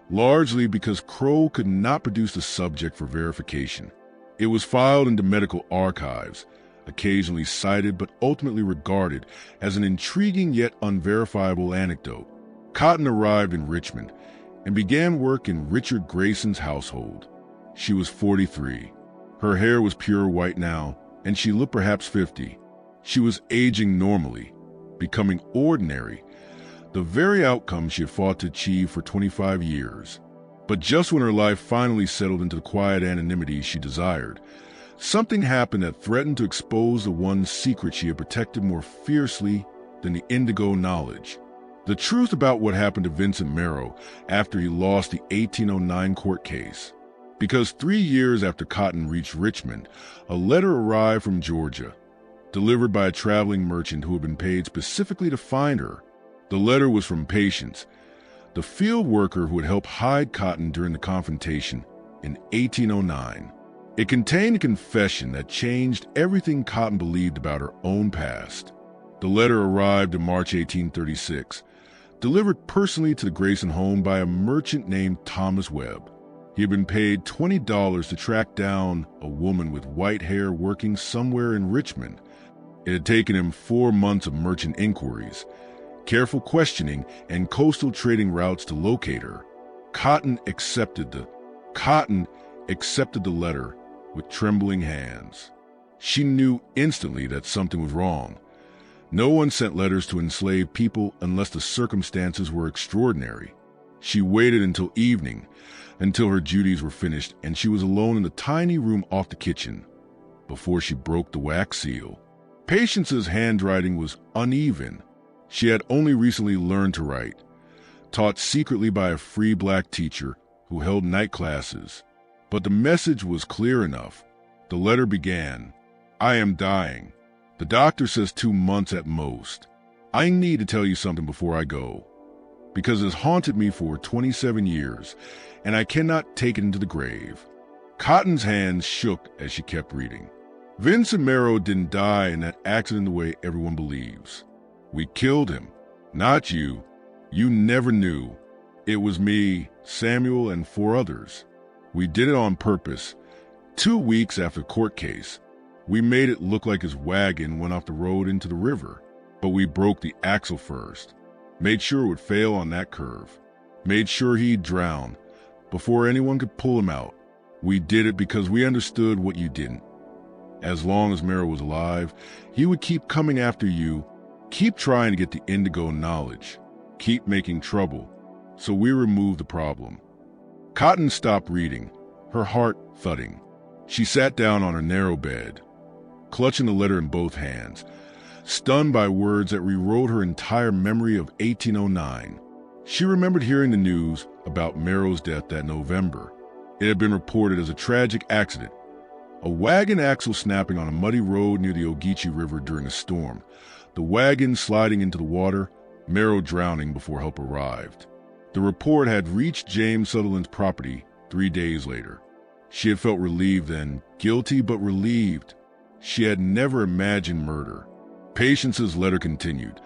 largely because Crow could not produce the subject for verification. It was filed into medical archives, occasionally cited but ultimately regarded as an intriguing yet unverifiable anecdote. Cotton arrived in Richmond and began work in Richard Grayson's household. She was 43. Her hair was pure white now, and she looked perhaps 50. She was aging normally, becoming ordinary, the very outcome she had fought to achieve for 25 years. But just when her life finally settled into the quiet anonymity she desired, something happened that threatened to expose the one secret she had protected more fiercely than the indigo knowledge. The truth about what happened to Vincent Merrow after he lost the 1809 court case. Because 3 years after Cotton reached Richmond, a letter arrived from Georgia, delivered by a traveling merchant who had been paid specifically to find her. The letter was from Patience, the field worker who had helped hide Cotton during the confrontation in 1809. It contained a confession that changed everything Cotton believed about her own past. The letter arrived in March 1836, delivered personally to the Grayson home by a merchant named Thomas Webb. He had been paid $20 to track down a woman with white hair working somewhere in Richmond. It had taken him 4 months of merchant inquiries, careful questioning, and coastal trading routes to locate her. Cotton accepted the letter with trembling hands. She knew instantly that something was wrong. No one sent letters to enslaved people unless the circumstances were extraordinary. She waited until evening, until her duties were finished and she was alone in the tiny room off the kitchen, before she broke the wax seal. Patience's handwriting was uneven. She had only recently learned to write, taught secretly by a free black teacher who held night classes. But the message was clear enough. The letter began, "I am dying. The doctor says 2 months at most. I need to tell you something before I go, because it has haunted me for 27 years, and I cannot take it into the grave." Cotton's hands shook as she kept reading. Vincent Merrow didn't die in that accident the way everyone believes. We killed him. Not you. You never knew. It was me, Samuel, and 4 others. We did it on purpose. 2 weeks after the court case, we made it look like his wagon went off the road into the river, but we broke the axle first. Made sure it would fail on that curve. Made sure he'd drown before anyone could pull him out. We did it because we understood what you didn't. As long as Merrow was alive, he would keep coming after you, keep trying to get the indigo knowledge, keep making trouble. So we removed the problem. Cotton stopped reading, her heart thudding. She sat down on her narrow bed, clutching the letter in both hands. stunned by words that rewrote her entire memory of 1809. She remembered hearing the news about Merrill's death that November. It had been reported as a tragic accident, a wagon axle snapping on a muddy road near the Ogeechee River during a storm, the wagon sliding into the water, Merrill drowning before help arrived. The report had reached James Sutherland's property 3 days later. She had felt relieved then, guilty but relieved. She had never imagined murder. Patience's letter continued,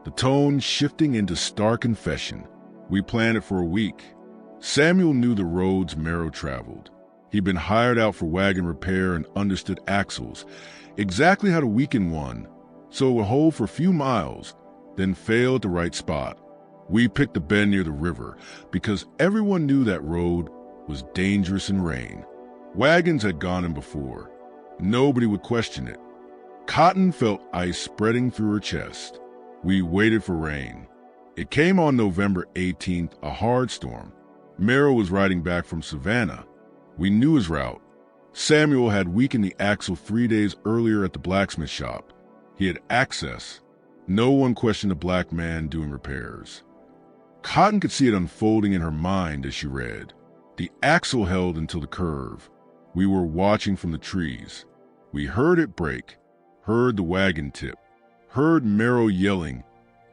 the tone shifting into stark confession. We planned it for a week. Samuel knew the roads Merrill traveled. He'd been hired out for wagon repair and understood axles, exactly how to weaken one, so it would hold for a few miles, then fail at the right spot. We picked a bend near the river because everyone knew that road was dangerous in rain. Wagons had gone in before. Nobody would question it. Cotton felt ice spreading through her chest. We waited for rain. It came on November 18th, a hard storm. Merrill was riding back from Savannah. We knew his route. Samuel had weakened the axle 3 days earlier at the blacksmith shop. He had access. No one questioned a black man doing repairs. Cotton could see it unfolding in her mind as she read. The axle held until the curve. We were watching from the trees. We heard it break, heard the wagon tip, heard Merrill yelling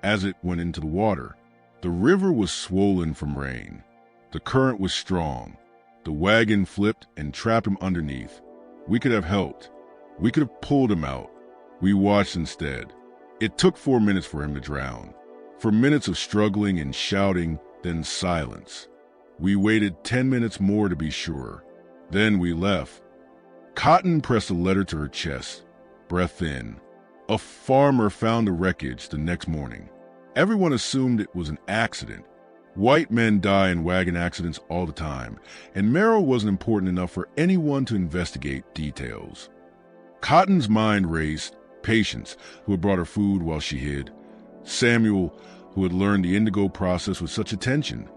as it went into the water. The river was swollen from rain. The current was strong. The wagon flipped and trapped him underneath. We could have helped. We could have pulled him out. We watched instead. It took 4 minutes for him to drown. 4 minutes of struggling and shouting, then silence. We waited 10 minutes more to be sure. Then we left. Cotton pressed a letter to her chest, breath in. A farmer found the wreckage the next morning. Everyone assumed it was an accident. White men die in wagon accidents all the time, and Merrill wasn't important enough for anyone to investigate details. Cotton's mind raced. Patience, who had brought her food while she hid. Samuel, who had learned the indigo process with such attention.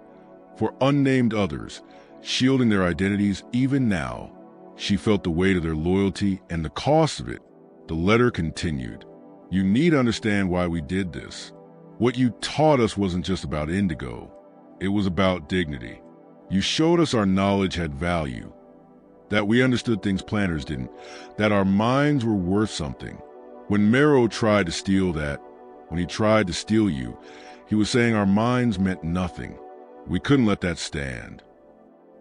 For unnamed others, shielding their identities even now. She felt the weight of their loyalty and the cost of it. The letter continued. You need to understand why we did this. What you taught us wasn't just about indigo. It was about dignity. You showed us our knowledge had value, that we understood things planters didn't, that our minds were worth something. When Merrill tried to steal that, when he tried to steal you, he was saying our minds meant nothing. We couldn't let that stand.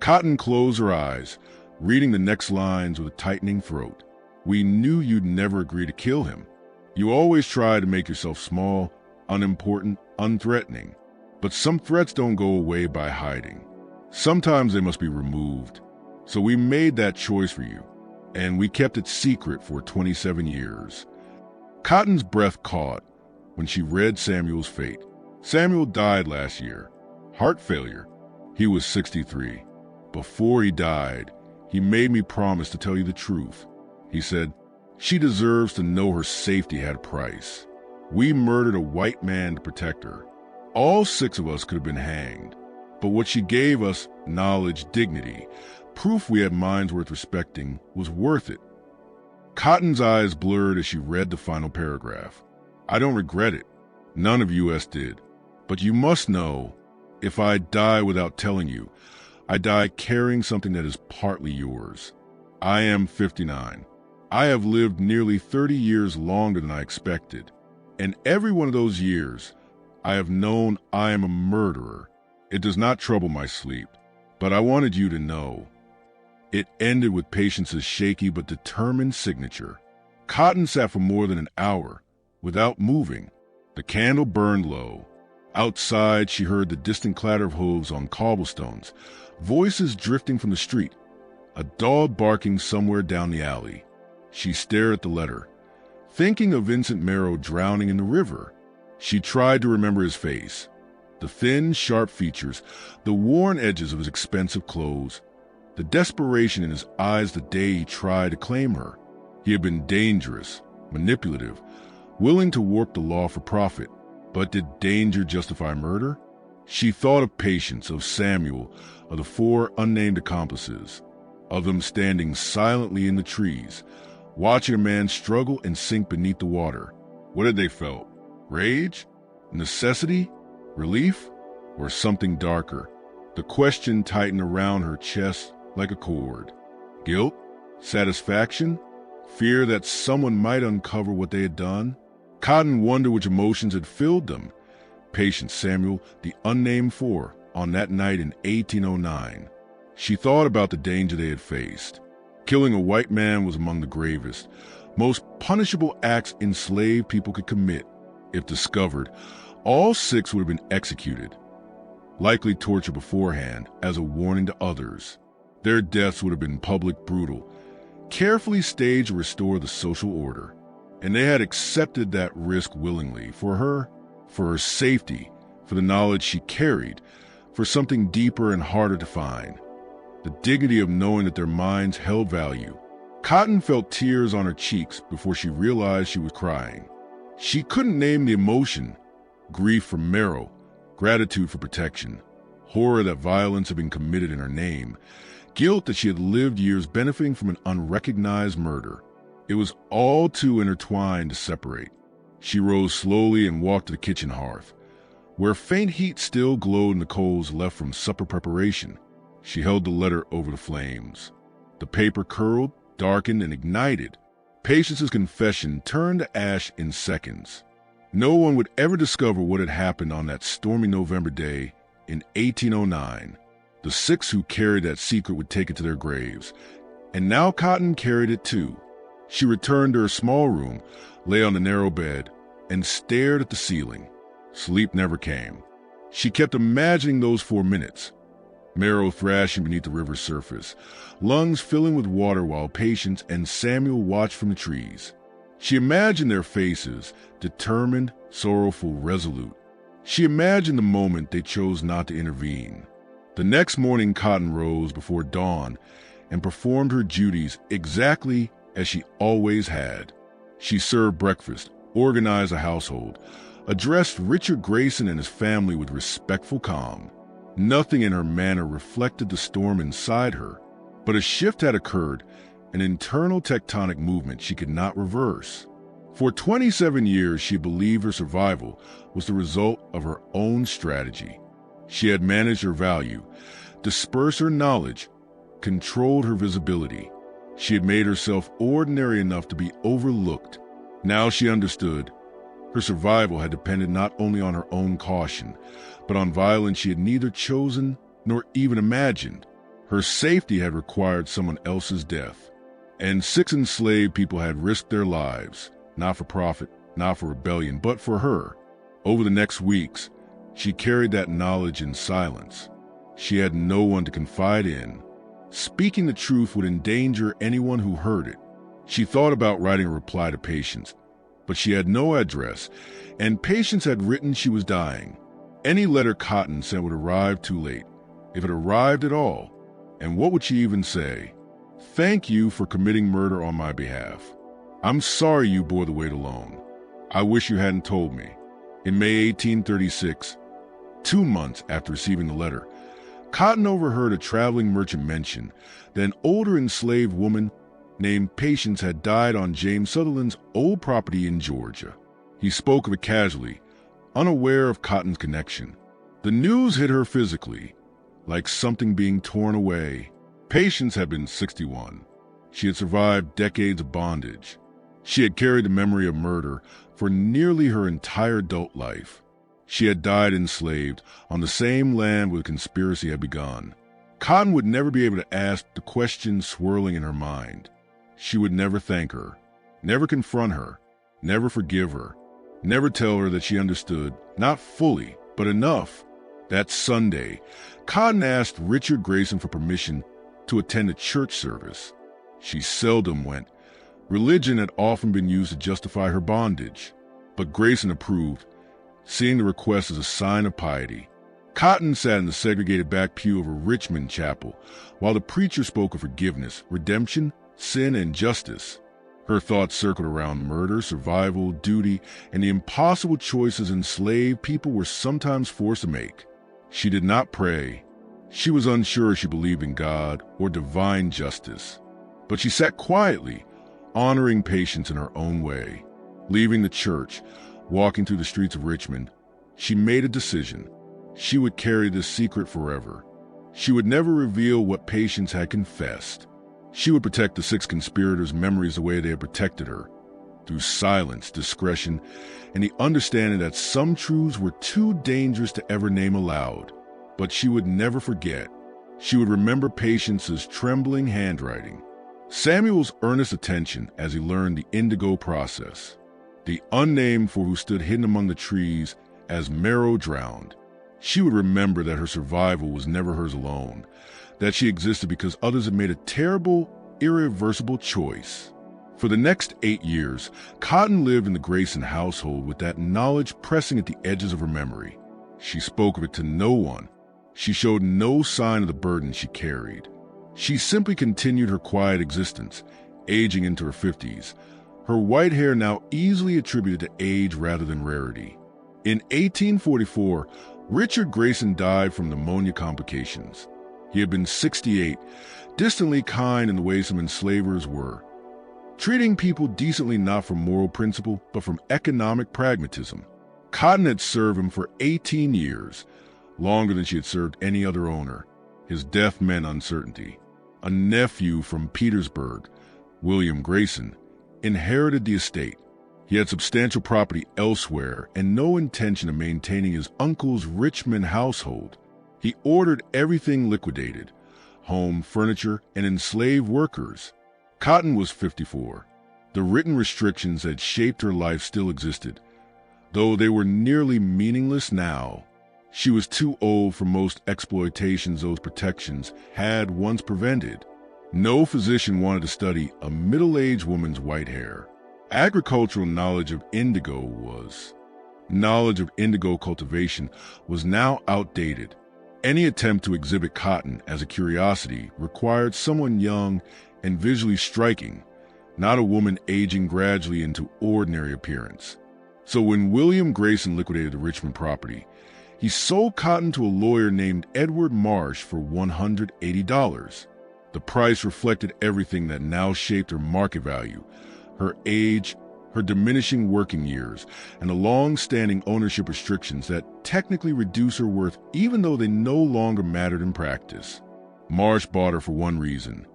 Cotton closed her eyes, reading the next lines with a tightening throat. We knew you'd never agree to kill him. You always tried to make yourself small, unimportant, unthreatening. But some threats don't go away by hiding. Sometimes they must be removed. So we made that choice for you, and we kept it secret for 27 years. Cotton's breath caught when she read Samuel's fate. Samuel died last year. Heart failure. He was 63. Before he died, he made me promise to tell you the truth. He said, she deserves to know her safety had a price. We murdered a white man to protect her. All 6 of us could have been hanged. But what she gave us, knowledge, dignity, proof we had minds worth respecting, was worth it. Cotton's eyes blurred as she read the final paragraph. I don't regret it. None of us did. But you must know, if I die without telling you, I die carrying something that is partly yours. I am 59. I have lived nearly 30 years longer than I expected. And every one of those years, I have known I am a murderer. It does not trouble my sleep, but I wanted you to know. It ended with Patience's shaky but determined signature. Cotton sat for more than an hour, without moving. The candle burned low. Outside, she heard the distant clatter of hooves on cobblestones, voices drifting from the street, a dog barking somewhere down the alley. She stared at the letter, thinking of Vincent Merrill drowning in the river. She tried to remember his face, the thin, sharp features, the worn edges of his expensive clothes, the desperation in his eyes the day he tried to claim her. He had been dangerous, manipulative, willing to warp the law for profit. But did danger justify murder? She thought of Patience, of Samuel, of the 4 unnamed accomplices, of them standing silently in the trees, watching a man struggle and sink beneath the water. What had they felt? Rage? Necessity? Relief? Or something darker? The question tightened around her chest like a cord. Guilt? Satisfaction? Fear that someone might uncover what they had done? Cotton wondered which emotions had filled them. Patience Samuel, the unnamed four, on that night in 1809. She thought about the danger they had faced. Killing a white man was among the gravest, most punishable acts enslaved people could commit. If discovered, all 6 would have been executed, likely tortured beforehand as a warning to others. Their deaths would have been public, brutal, carefully staged to restore the social order. And they had accepted that risk willingly for her safety, for the knowledge she carried, for something deeper and harder to find. The dignity of knowing that their minds held value. Cotton felt tears on her cheeks before she realized she was crying. She couldn't name the emotion: grief for marrow, gratitude for protection, horror that violence had been committed in her name, guilt that she had lived years benefiting from an unrecognized murder. It was all too intertwined to separate. She rose slowly and walked to the kitchen hearth, where faint heat still glowed in the coals left from supper preparation. She held the letter over the flames. The paper curled, darkened, and ignited. Patience's confession turned to ash in seconds. No one would ever discover what had happened on that stormy November day in 1809. The 6 who carried that secret would take it to their graves. And now Cotton carried it too. She returned to her small room, lay on the narrow bed, and stared at the ceiling. Sleep never came. She kept imagining those 4 minutes. Marrow thrashing beneath the river's surface, lungs filling with water while Patience and Samuel watched from the trees. She imagined their faces, determined, sorrowful, resolute. She imagined the moment they chose not to intervene. The next morning Cotton rose before dawn and performed her duties exactly as she always had. She served breakfast, organized a household, addressed Richard Grayson and his family with respectful calm. Nothing in her manner reflected the storm inside her, but a shift had occurred, an internal tectonic movement she could not reverse. For 27 years, she believed her survival was the result of her own strategy. She had managed her value, dispersed her knowledge, controlled her visibility. She had made herself ordinary enough to be overlooked. Now she understood. Her survival had depended not only on her own caution, but on violence she had neither chosen nor even imagined. Her safety had required someone else's death. And 6 enslaved people had risked their lives, not for profit, not for rebellion, but for her. Over the next weeks, she carried that knowledge in silence. She had no one to confide in. Speaking the truth would endanger anyone who heard it. She thought about writing a reply to Patience, but she had no address, and Patience had written she was dying. Any letter Cotton sent would arrive too late, if it arrived at all. And what would she even say? Thank you for committing murder on my behalf. I'm sorry you bore the weight alone. I wish you hadn't told me. In May 1836, 2 months after receiving the letter, Cotton overheard a traveling merchant mention that an older enslaved woman named Patience had died on James Sutherland's old property in Georgia. He spoke of it casually, unaware of Cotton's connection. The news hit her physically, like something being torn away. Patience had been 61. She had survived decades of bondage. She had carried the memory of murder for nearly her entire adult life. She had died enslaved on the same land where the conspiracy had begun. Cotton would never be able to ask the questions swirling in her mind. She would never thank her, never confront her, never forgive her, never tell her that she understood, not fully, but enough. That Sunday, Cotton asked Richard Grayson for permission to attend a church service. She seldom went. Religion had often been used to justify her bondage, but Grayson approved, seeing the request as a sign of piety. Cotton sat in the segregated back pew of a Richmond chapel while the preacher spoke of forgiveness, redemption, sin, and justice. Her thoughts circled around murder, survival, duty, and the impossible choices enslaved people were sometimes forced to make. She did not pray. She was unsure she believed in God or divine justice. But she sat quietly, honoring Patience in her own way. Leaving the church, walking through the streets of Richmond, she made a decision. She would carry this secret forever. She would never reveal what patients had confessed. She would protect the 6 conspirators' memories the way they had protected her, through silence, discretion, and the understanding that some truths were too dangerous to ever name aloud. But she would never forget. She would remember Patience's trembling handwriting, Samuel's earnest attention as he learned the indigo process, the unnamed for who stood hidden among the trees as marrow drowned. She would remember that her survival was never hers alone, that she existed because others had made a terrible, irreversible choice. For the next 8 years, Cotton lived in the Grayson household with that knowledge pressing at the edges of her memory. She spoke of it to no one. She showed no sign of the burden she carried. She simply continued her quiet existence, aging into her 50s, her white hair now easily attributed to age rather than rarity. In 1844, Richard Grayson died from pneumonia complications. He had been 68, distantly kind in the way some enslavers were, treating people decently not from moral principle, but from economic pragmatism. Cotton had served him for 18 years, longer than she had served any other owner. His death meant uncertainty. A nephew from Petersburg, William Grayson, inherited the estate. He had substantial property elsewhere and no intention of maintaining his uncle's Richmond household. He ordered everything liquidated, home, furniture, and enslaved workers. Cotton was 54. The written restrictions that shaped her life still existed, though they were nearly meaningless now. She was too old for most exploitations those protections had once prevented. No physician wanted to study a middle-aged woman's white hair. Agricultural knowledge of indigo cultivation was now outdated. Any attempt to exhibit cotton as a curiosity required someone young and visually striking, not a woman aging gradually into ordinary appearance. So when William Grayson liquidated the Richmond property, he sold cotton to a lawyer named Edward Marsh for $180. The price reflected everything that now shaped her market value: her age, her diminishing working years, and the long-standing ownership restrictions that technically reduce her worth even though they no longer mattered in practice. Marsh bought her for one reason.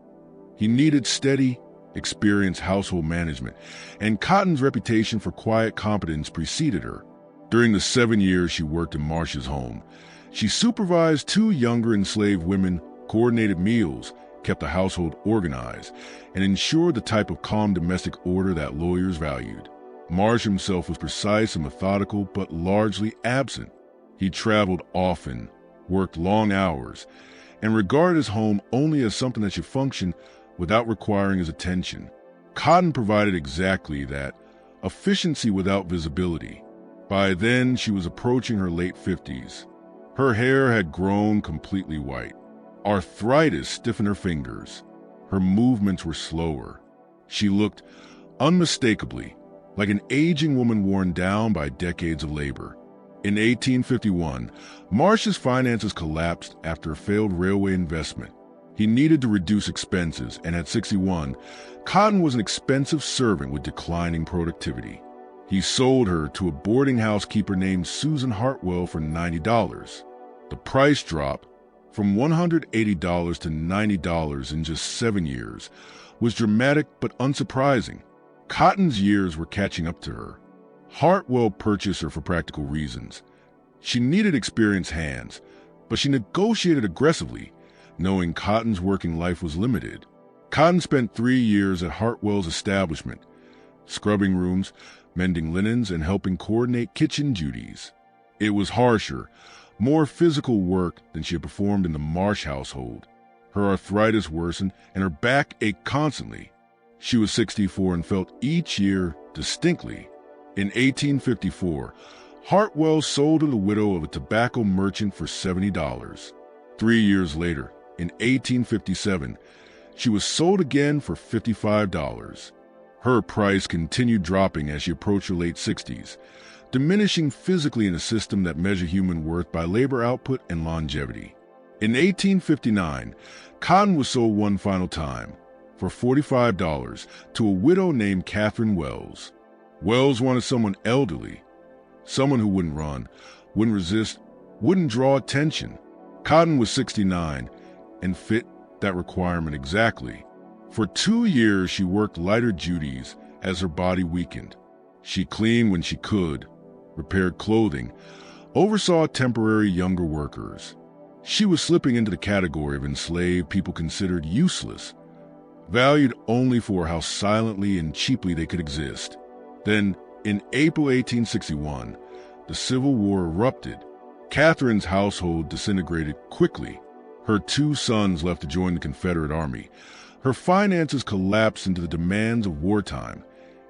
He needed steady, experienced household management, and Cotton's reputation for quiet competence preceded her. During the 7 years she worked in Marsh's home, she supervised 2 younger enslaved women, coordinated meals, kept the household organized, and ensured the type of calm domestic order that lawyers valued. Marsh himself was precise and methodical, but largely absent. He traveled often, worked long hours, and regarded his home only as something that should function without requiring his attention. Cotton provided exactly that: efficiency without visibility. By then, she was approaching her late 50s. Her hair had grown completely white. Arthritis stiffened her fingers. Her movements were slower. She looked unmistakably like an aging woman worn down by decades of labor. In 1851, Marsh's finances collapsed after a failed railway investment. He needed to reduce expenses, and at 61, Cotton was an expensive servant with declining productivity. He sold her to a boarding house keeper named Susan Hartwell for $90. The price drop from $180 to $90 in just 7 years was dramatic but unsurprising. Cotton's years were catching up to her. Hartwell purchased her for practical reasons. She needed experienced hands, but she negotiated aggressively, knowing Cotton's working life was limited. Cotton spent 3 years at Hartwell's establishment, scrubbing rooms, mending linens, and helping coordinate kitchen duties. It was harsher, more physical work than she had performed in the Marsh household. Her arthritis worsened and her back ached constantly. She was 64 and felt each year distinctly. In 1854, Hartwell sold to the widow of a tobacco merchant for $70. 3 years later, in 1857, she was sold again for $55. Her price continued dropping as she approached her late 60s, diminishing physically in a system that measured human worth by labor output and longevity. In 1859, cotton was sold one final time, for $45, to a widow named Catherine Wells. Wells wanted someone elderly, someone who wouldn't run, wouldn't resist, wouldn't draw attention. Cotton was 69 and fit that requirement exactly. For 2 years, she worked lighter duties as her body weakened. She cleaned when she could, repaired clothing, oversaw temporary younger workers. She was slipping into the category of enslaved people considered useless, valued only for how silently and cheaply they could exist. Then, in April 1861, the Civil War erupted. Catherine's household disintegrated quickly. Her 2 sons left to join the Confederate Army. Her finances collapsed into the demands of wartime,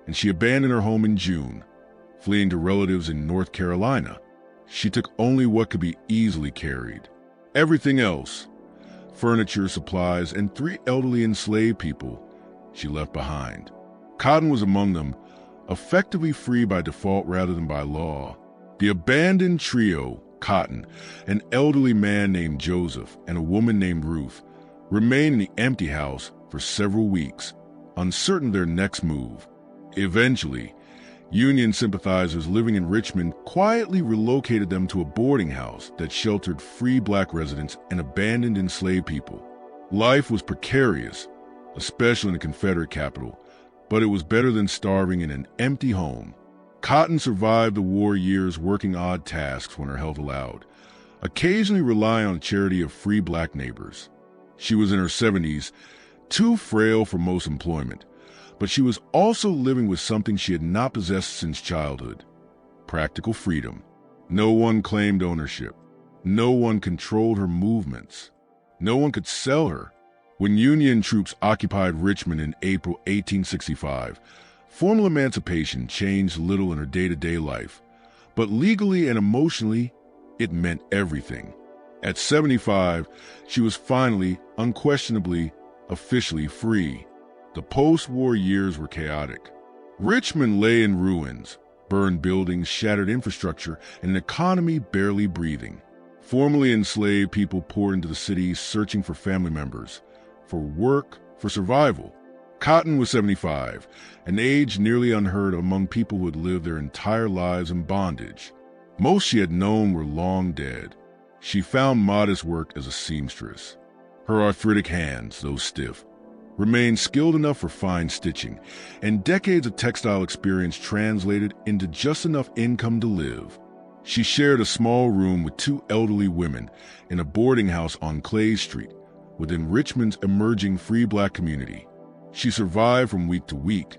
and she abandoned her home in June, fleeing to relatives in North Carolina. She took only what could be easily carried. Everything else, furniture, supplies, and 3 elderly enslaved people, she left behind. Cotton was among them, effectively free by default rather than by law. The abandoned trio, Cotton, an elderly man named Joseph, and a woman named Ruth, remained in the empty house for several weeks, uncertain of their next move. Eventually, Union sympathizers living in Richmond quietly relocated them to a boarding house that sheltered free black residents and abandoned enslaved people. Life was precarious, especially in the Confederate capital, but it was better than starving in an empty home. Cotton survived the war years working odd tasks when her health allowed, occasionally relying on the charity of free black neighbors. She was in her 70s, too frail for most employment, but she was also living with something she had not possessed since childhood: practical freedom. No one claimed ownership. No one controlled her movements. No one could sell her. When Union troops occupied Richmond in April 1865, formal emancipation changed little in her day-to-day life, but legally and emotionally, it meant everything. At 75, she was finally, unquestionably, officially free. The post-war years were chaotic. Richmond lay in ruins, burned buildings, shattered infrastructure, and an economy barely breathing. Formerly enslaved people poured into the city searching for family members, for work, for survival. Cotton was 75, an age nearly unheard of among people who had lived their entire lives in bondage. Most she had known were long dead. She found modest work as a seamstress. Her arthritic hands, though stiff, remained skilled enough for fine stitching, and decades of textile experience translated into just enough income to live. She shared a small room with 2 elderly women in a boarding house on Clay Street, within Richmond's emerging free black community. She survived from week to week,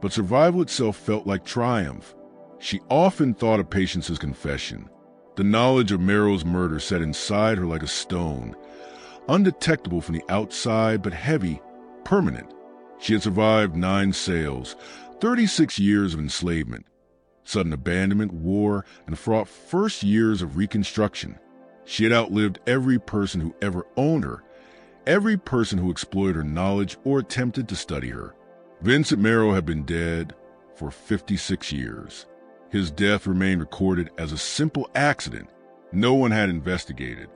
but survival itself felt like triumph. She often thought of Patience's confession. The knowledge of Merrill's murder sat inside her like a stone, undetectable from the outside but heavy, permanent. She had survived 9 sales, 36 years of enslavement, sudden abandonment, war, and fraught first years of Reconstruction. She had outlived every person who ever owned her, every person who exploited her knowledge or attempted to study her. Vincent Merrill had been dead for 56 years. His death remained recorded as a simple accident. No one had investigated.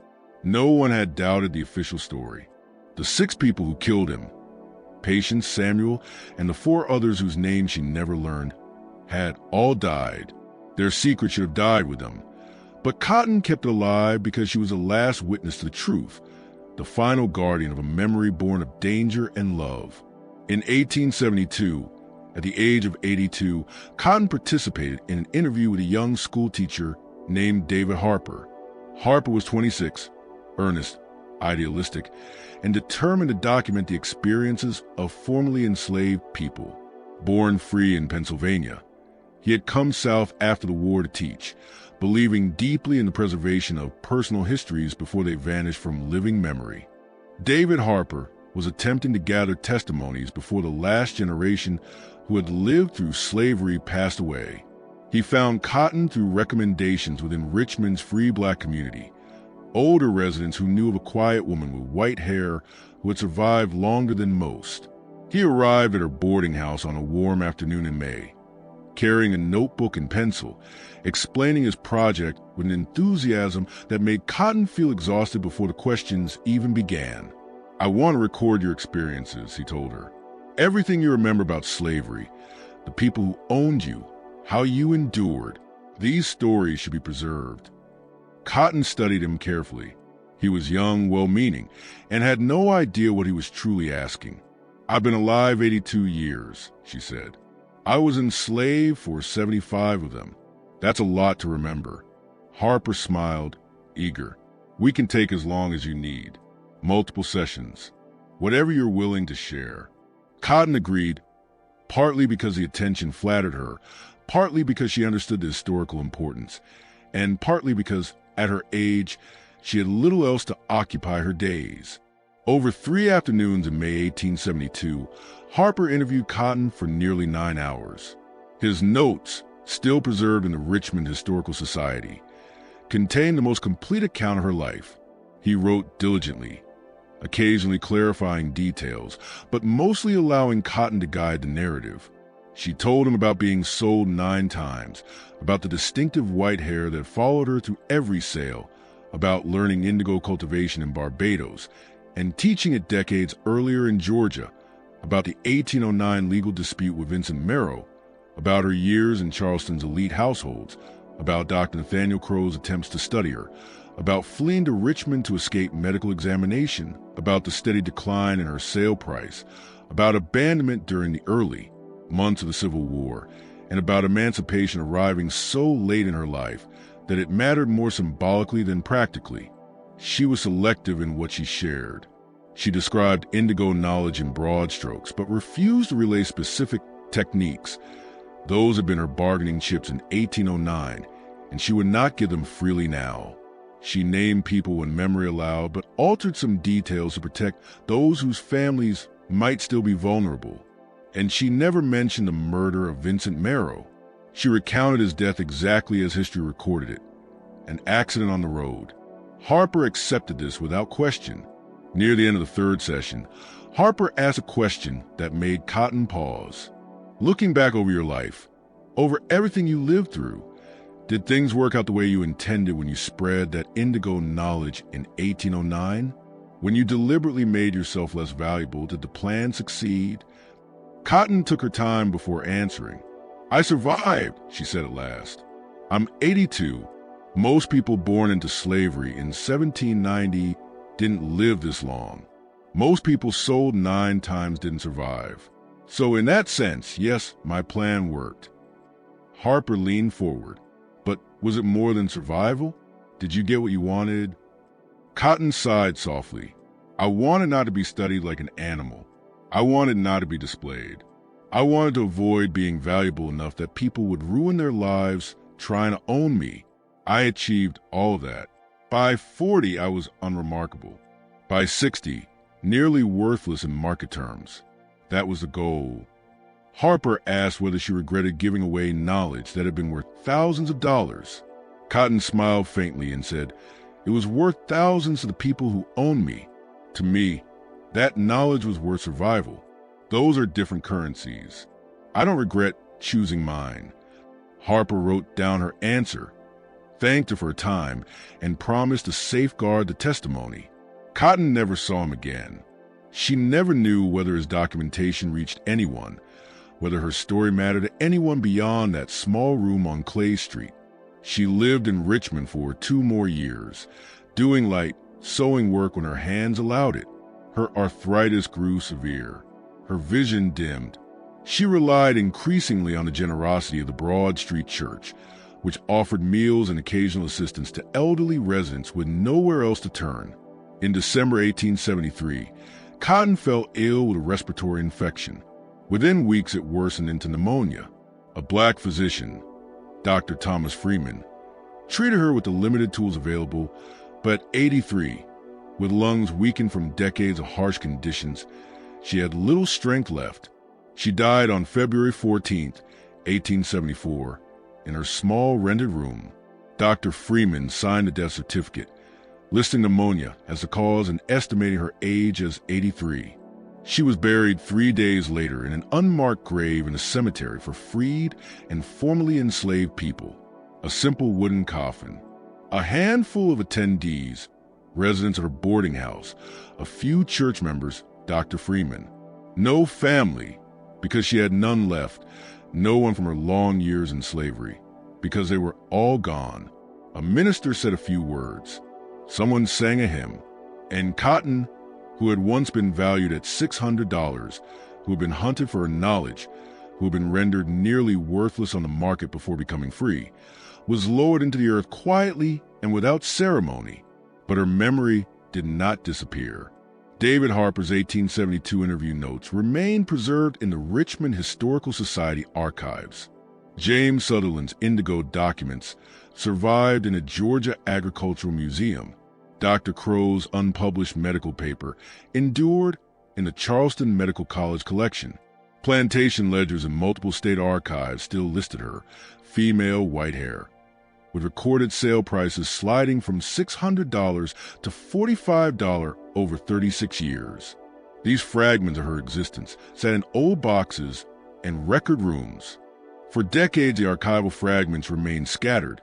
No one had doubted the official story. The 6 people who killed him, Patience, Samuel, and the 4 others whose names she never learned, had all died. Their secret should have died with them. But Cotton kept it alive because she was the last witness to the truth, the final guardian of a memory born of danger and love. In 1872, at the age of 82, Cotton participated in an interview with a young schoolteacher named David Harper. Harper was 26, earnest, idealistic, and determined to document the experiences of formerly enslaved people. Born free in Pennsylvania, he had come south after the war to teach, believing deeply in the preservation of personal histories before they vanished from living memory. David Harper was attempting to gather testimonies before the last generation who had lived through slavery passed away. He found Cotton through recommendations within Richmond's free black community, older residents who knew of a quiet woman with white hair who had survived longer than most. He arrived at her boarding house on a warm afternoon in May, carrying a notebook and pencil, explaining his project with an enthusiasm that made Cotton feel exhausted before the questions even began. "I want to record your experiences," he told her. "Everything you remember about slavery, the people who owned you, how you endured. These stories should be preserved. Cotton studied him carefully. He was young, well-meaning, and had no idea what he was truly asking. "I've been alive 82 years, she said. "I was enslaved for 75 of them. That's a lot to remember." Harper smiled, eager. "We can take as long as you need. Multiple sessions. Whatever you're willing to share." Cotton agreed, partly because the attention flattered her, partly because she understood the historical importance, and partly because, at her age, she had little else to occupy her days. Over 3 afternoons in May 1872, Harper interviewed Cotton for nearly 9 hours. His notes, still preserved in the Richmond Historical Society, contained the most complete account of her life. He wrote diligently, occasionally clarifying details, but mostly allowing Cotton to guide the narrative. She told him about being sold 9 times, about the distinctive white hair that followed her through every sale, about learning indigo cultivation in Barbados, and teaching it decades earlier in Georgia, about the 1809 legal dispute with Vincent Merrow, about her years in Charleston's elite households, about Dr. Nathaniel Crow's attempts to study her, about fleeing to Richmond to escape medical examination, about the steady decline in her sale price, about abandonment during the early months of the Civil War, and about emancipation arriving so late in her life that it mattered more symbolically than practically. She was selective in what she shared. She described indigo knowledge in broad strokes, but refused to relay specific techniques. Those had been her bargaining chips in 1809, and she would not give them freely now. She named people when memory allowed, but altered some details to protect those whose families might still be vulnerable. And she never mentioned the murder of Vincent Merrow. She recounted his death exactly as history recorded it, an accident on the road. Harper accepted this without question. Near the end of the 3rd session, Harper asked a question that made Cotton pause. "Looking back over your life, over everything you lived through, did things work out the way you intended when you spread that indigo knowledge in 1809? When you deliberately made yourself less valuable, did the plan succeed?" Cotton took her time before answering. "I survived," she said at last. "I'm 82. Most people born into slavery in 1790 didn't live this long. Most people sold 9 times didn't survive. So in that sense, yes, my plan worked." Harper leaned forward. "But was it more than survival? Did you get what you wanted?" Cotton sighed softly. "I wanted not to be studied like an animal. I wanted not to be displayed. I wanted to avoid being valuable enough that people would ruin their lives trying to own me. I achieved all of that. By 40, I was unremarkable. By 60, nearly worthless in market terms. That was the goal." Harper asked whether she regretted giving away knowledge that had been worth thousands of dollars. Cotton smiled faintly and said, "It was worth thousands to the people who owned me. To me, that knowledge was worth survival. Those are different currencies. I don't regret choosing mine." Harper wrote down her answer, thanked her for her time, and promised to safeguard the testimony. Cotton never saw him again. She never knew whether his documentation reached anyone, whether her story mattered to anyone beyond that small room on Clay Street. She lived in Richmond for 2 more years, doing light sewing work when her hands allowed it. Her arthritis grew severe. Her vision dimmed. She relied increasingly on the generosity of the Broad Street Church, which offered meals and occasional assistance to elderly residents with nowhere else to turn. In December 1873, Cotton fell ill with a respiratory infection. Within weeks, it worsened into pneumonia. A black physician, Dr. Thomas Freeman, treated her with the limited tools available, but at 83, with lungs weakened from decades of harsh conditions, she had little strength left. She died on February 14, 1874, in her small rented room. Dr. Freeman signed the death certificate, listing pneumonia as the cause and estimating her age as 83. She was buried 3 days later in an unmarked grave in a cemetery for freed and formerly enslaved people, a simple wooden coffin. A handful of attendees, residents at her boarding house, a few church members, Dr. Freeman. No family, because she had none left, no one from her long years in slavery, because they were all gone. A minister said a few words. Someone sang a hymn. And Cotton, who had once been valued at $600, who had been hunted for her knowledge, who had been rendered nearly worthless on the market before becoming free, was lowered into the earth quietly and without ceremony. But her memory did not disappear. David Harper's 1872 interview notes remain preserved in the Richmond Historical Society archives. James Sutherland's indigo documents survived in a Georgia Agricultural Museum. Dr. Crow's unpublished medical paper endured in the Charleston Medical College collection. Plantation ledgers in multiple state archives still listed her, female, white hair, with recorded sale prices sliding from $600 to $45 over 36 years. These fragments of her existence sat in old boxes and record rooms. For decades, the archival fragments remained scattered,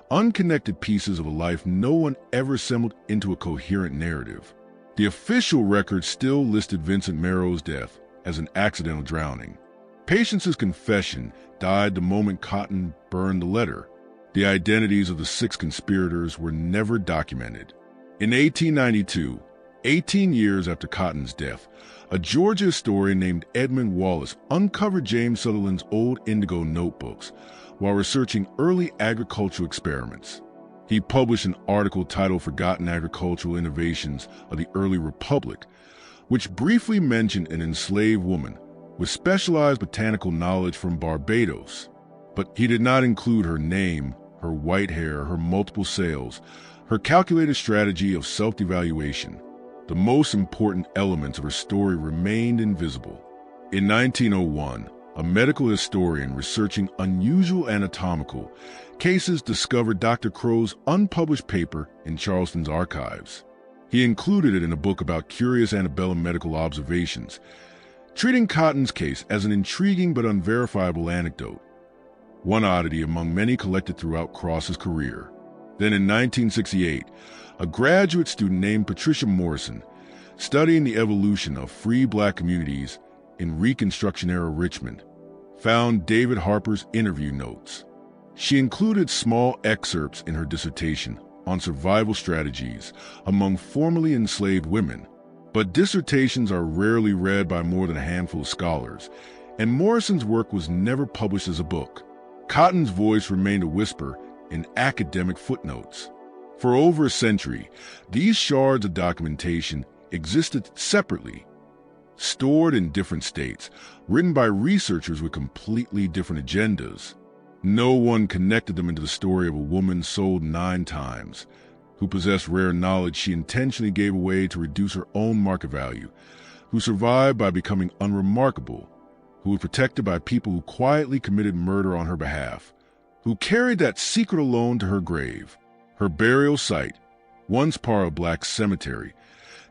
unconnected pieces of a life no one ever assembled into a coherent narrative. The official record still listed Vincent Merrow's death as an accidental drowning. Patience's confession died the moment Cotton burned the letter. The identities of the 6 conspirators were never documented. In 1892, 18 years after Cotton's death, a Georgia historian named Edmund Wallace uncovered James Sutherland's old indigo notebooks while researching early agricultural experiments. He published an article titled Forgotten Agricultural Innovations of the Early Republic, which briefly mentioned an enslaved woman with specialized botanical knowledge from Barbados. But he did not include her name, her white hair, her multiple sales, her calculated strategy of self-devaluation. The most important elements of her story remained invisible. In 1901, a medical historian researching unusual anatomical cases discovered Dr. Crow's unpublished paper in Charleston's archives. He included it in a book about curious antebellum medical observations, treating Cotton's case as an intriguing but unverifiable anecdote, one oddity among many collected throughout Cross's career. Then in 1968, a graduate student named Patricia Morrison, studying the evolution of free black communities in Reconstruction-era Richmond, found David Harper's interview notes. She included small excerpts in her dissertation on survival strategies among formerly enslaved women, but dissertations are rarely read by more than a handful of scholars, and Morrison's work was never published as a book. Cotton's voice remained a whisper in academic footnotes. For over a century, these shards of documentation existed separately, stored in different states, written by researchers with completely different agendas. No one connected them into the story of a woman sold 9 times, who possessed rare knowledge she intentionally gave away to reduce her own market value, who survived by becoming unremarkable, who was protected by people who quietly committed murder on her behalf, who carried that secret alone to her grave. Her burial site, once part of Black Cemetery,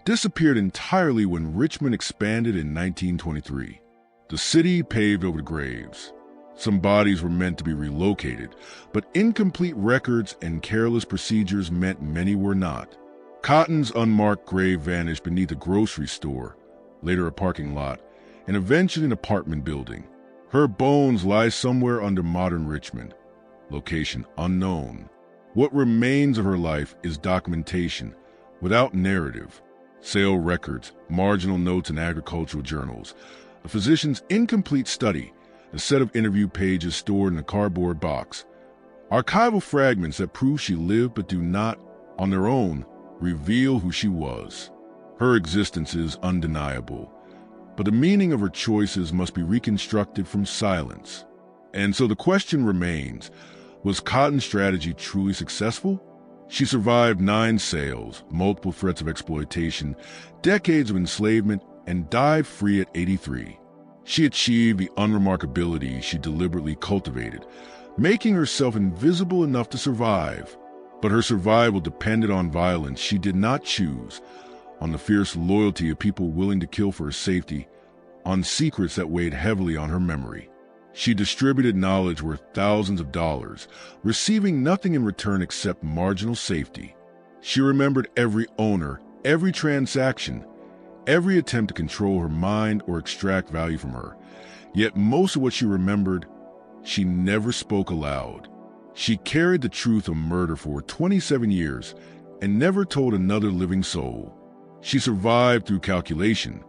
disappeared entirely when Richmond expanded in 1923. The city paved over the graves. Some bodies were meant to be relocated, but incomplete records and careless procedures meant many were not. Cotton's unmarked grave vanished beneath a grocery store, later a parking lot, and eventually an apartment building. Her bones lie somewhere under modern Richmond, location unknown. What remains of her life is documentation, without narrative. Sale records, marginal notes in agricultural journals, a physician's incomplete study, a set of interview pages stored in a cardboard box. Archival fragments that prove she lived but do not, on their own, reveal who she was. Her existence is undeniable, but the meaning of her choices must be reconstructed from silence. And so the question remains, was Cotton's strategy truly successful? She survived 9 sales, multiple threats of exploitation, decades of enslavement, and died free at 83. She achieved the unremarkability she deliberately cultivated, making herself invisible enough to survive. But her survival depended on violence she did not choose, on the fierce loyalty of people willing to kill for her safety, on secrets that weighed heavily on her memory. She distributed knowledge worth thousands of dollars, receiving nothing in return except marginal safety. She remembered every owner, every transaction, every attempt to control her mind or extract value from her. Yet most of what she remembered She never spoke aloud. She carried the truth of murder for 27 years and never told another living soul. She survived through calculation,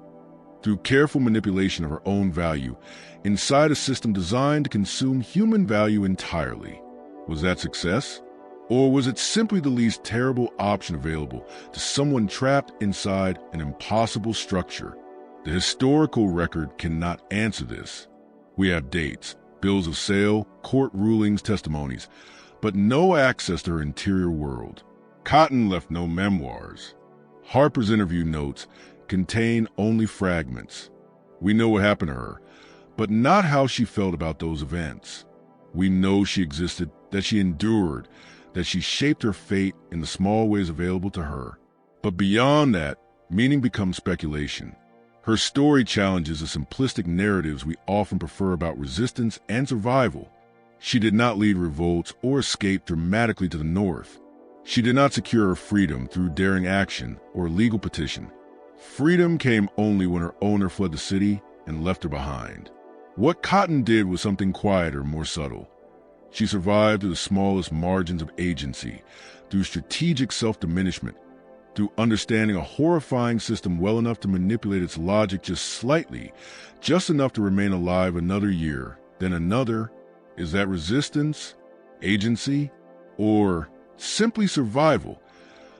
through careful manipulation of her own value, inside a system designed to consume human value entirely. Was that success? Or was it simply the least terrible option available to someone trapped inside an impossible structure? The historical record cannot answer this. We have dates, bills of sale, court rulings, testimonies, but no access to her interior world. Cotton left no memoirs. Harper's interview notes contain only fragments. We know what happened to her, but not how she felt about those events. We know she existed, that she endured, that she shaped her fate in the small ways available to her. But beyond that, meaning becomes speculation. Her story challenges the simplistic narratives we often prefer about resistance and survival. She did not lead revolts or escape dramatically to the north. She did not secure her freedom through daring action or legal petition. Freedom came only when her owner fled the city and left her behind. What Cotton did was something quieter, more subtle. She survived through the smallest margins of agency, through strategic self-diminishment, through understanding a horrifying system well enough to manipulate its logic just slightly, just enough to remain alive another year, then another. Is that resistance, agency, or simply survival?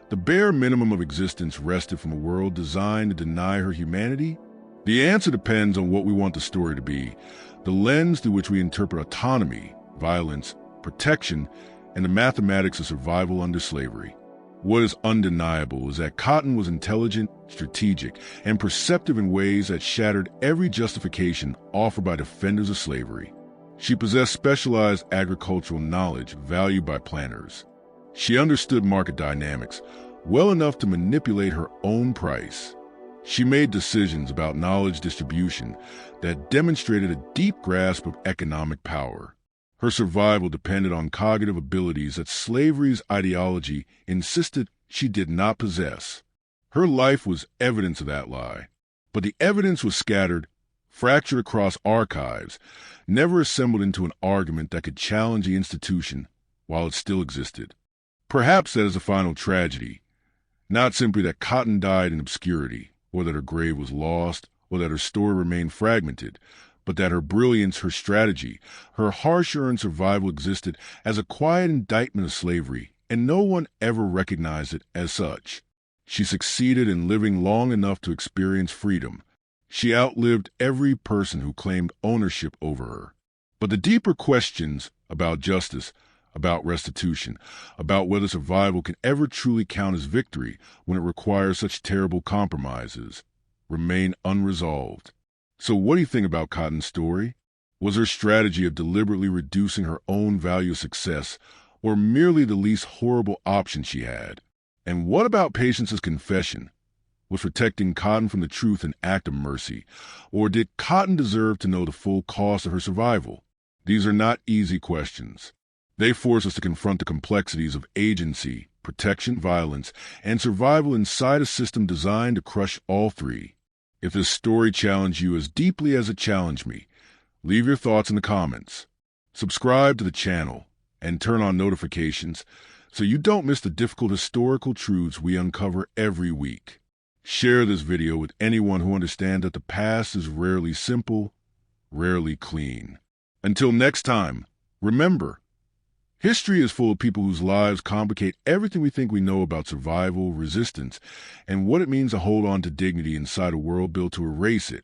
The bare minimum of existence wrested from a world designed to deny her humanity? The answer depends on what we want the story to be, the lens through which we interpret autonomy, violence, protection, and the mathematics of survival under slavery. What is undeniable is that Cotton was intelligent, strategic, and perceptive in ways that shattered every justification offered by defenders of slavery. She possessed specialized agricultural knowledge valued by planters. She understood market dynamics well enough to manipulate her own price. She made decisions about knowledge distribution that demonstrated a deep grasp of economic power. Her survival depended on cognitive abilities that slavery's ideology insisted she did not possess. Her life was evidence of that lie. But the evidence was scattered, fractured across archives, never assembled into an argument that could challenge the institution while it still existed. Perhaps that is the final tragedy. Not simply that Cotton died in obscurity, or that her grave was lost, or that her story remained fragmented, but that her brilliance, her strategy, her harsh-earned survival existed as a quiet indictment of slavery, and no one ever recognized it as such. She succeeded in living long enough to experience freedom. She outlived every person who claimed ownership over her. But the deeper questions about justice, about restitution, about whether survival can ever truly count as victory when it requires such terrible compromises, remain unresolved. So what do you think about Cotton's story? Was her strategy of deliberately reducing her own value of success, or merely the least horrible option she had? And what about Patience's confession? Was protecting Cotton from the truth an act of mercy, or did Cotton deserve to know the full cost of her survival? These are not easy questions. They force us to confront the complexities of agency, protection, violence, and survival inside a system designed to crush all three. If this story challenged you as deeply as it challenged me, leave your thoughts in the comments. Subscribe to the channel and turn on notifications so you don't miss the difficult historical truths we uncover every week. Share this video with anyone who understands that the past is rarely simple, rarely clean. Until next time, remember, history is full of people whose lives complicate everything we think we know about survival, resistance, and what it means to hold on to dignity inside a world built to erase it.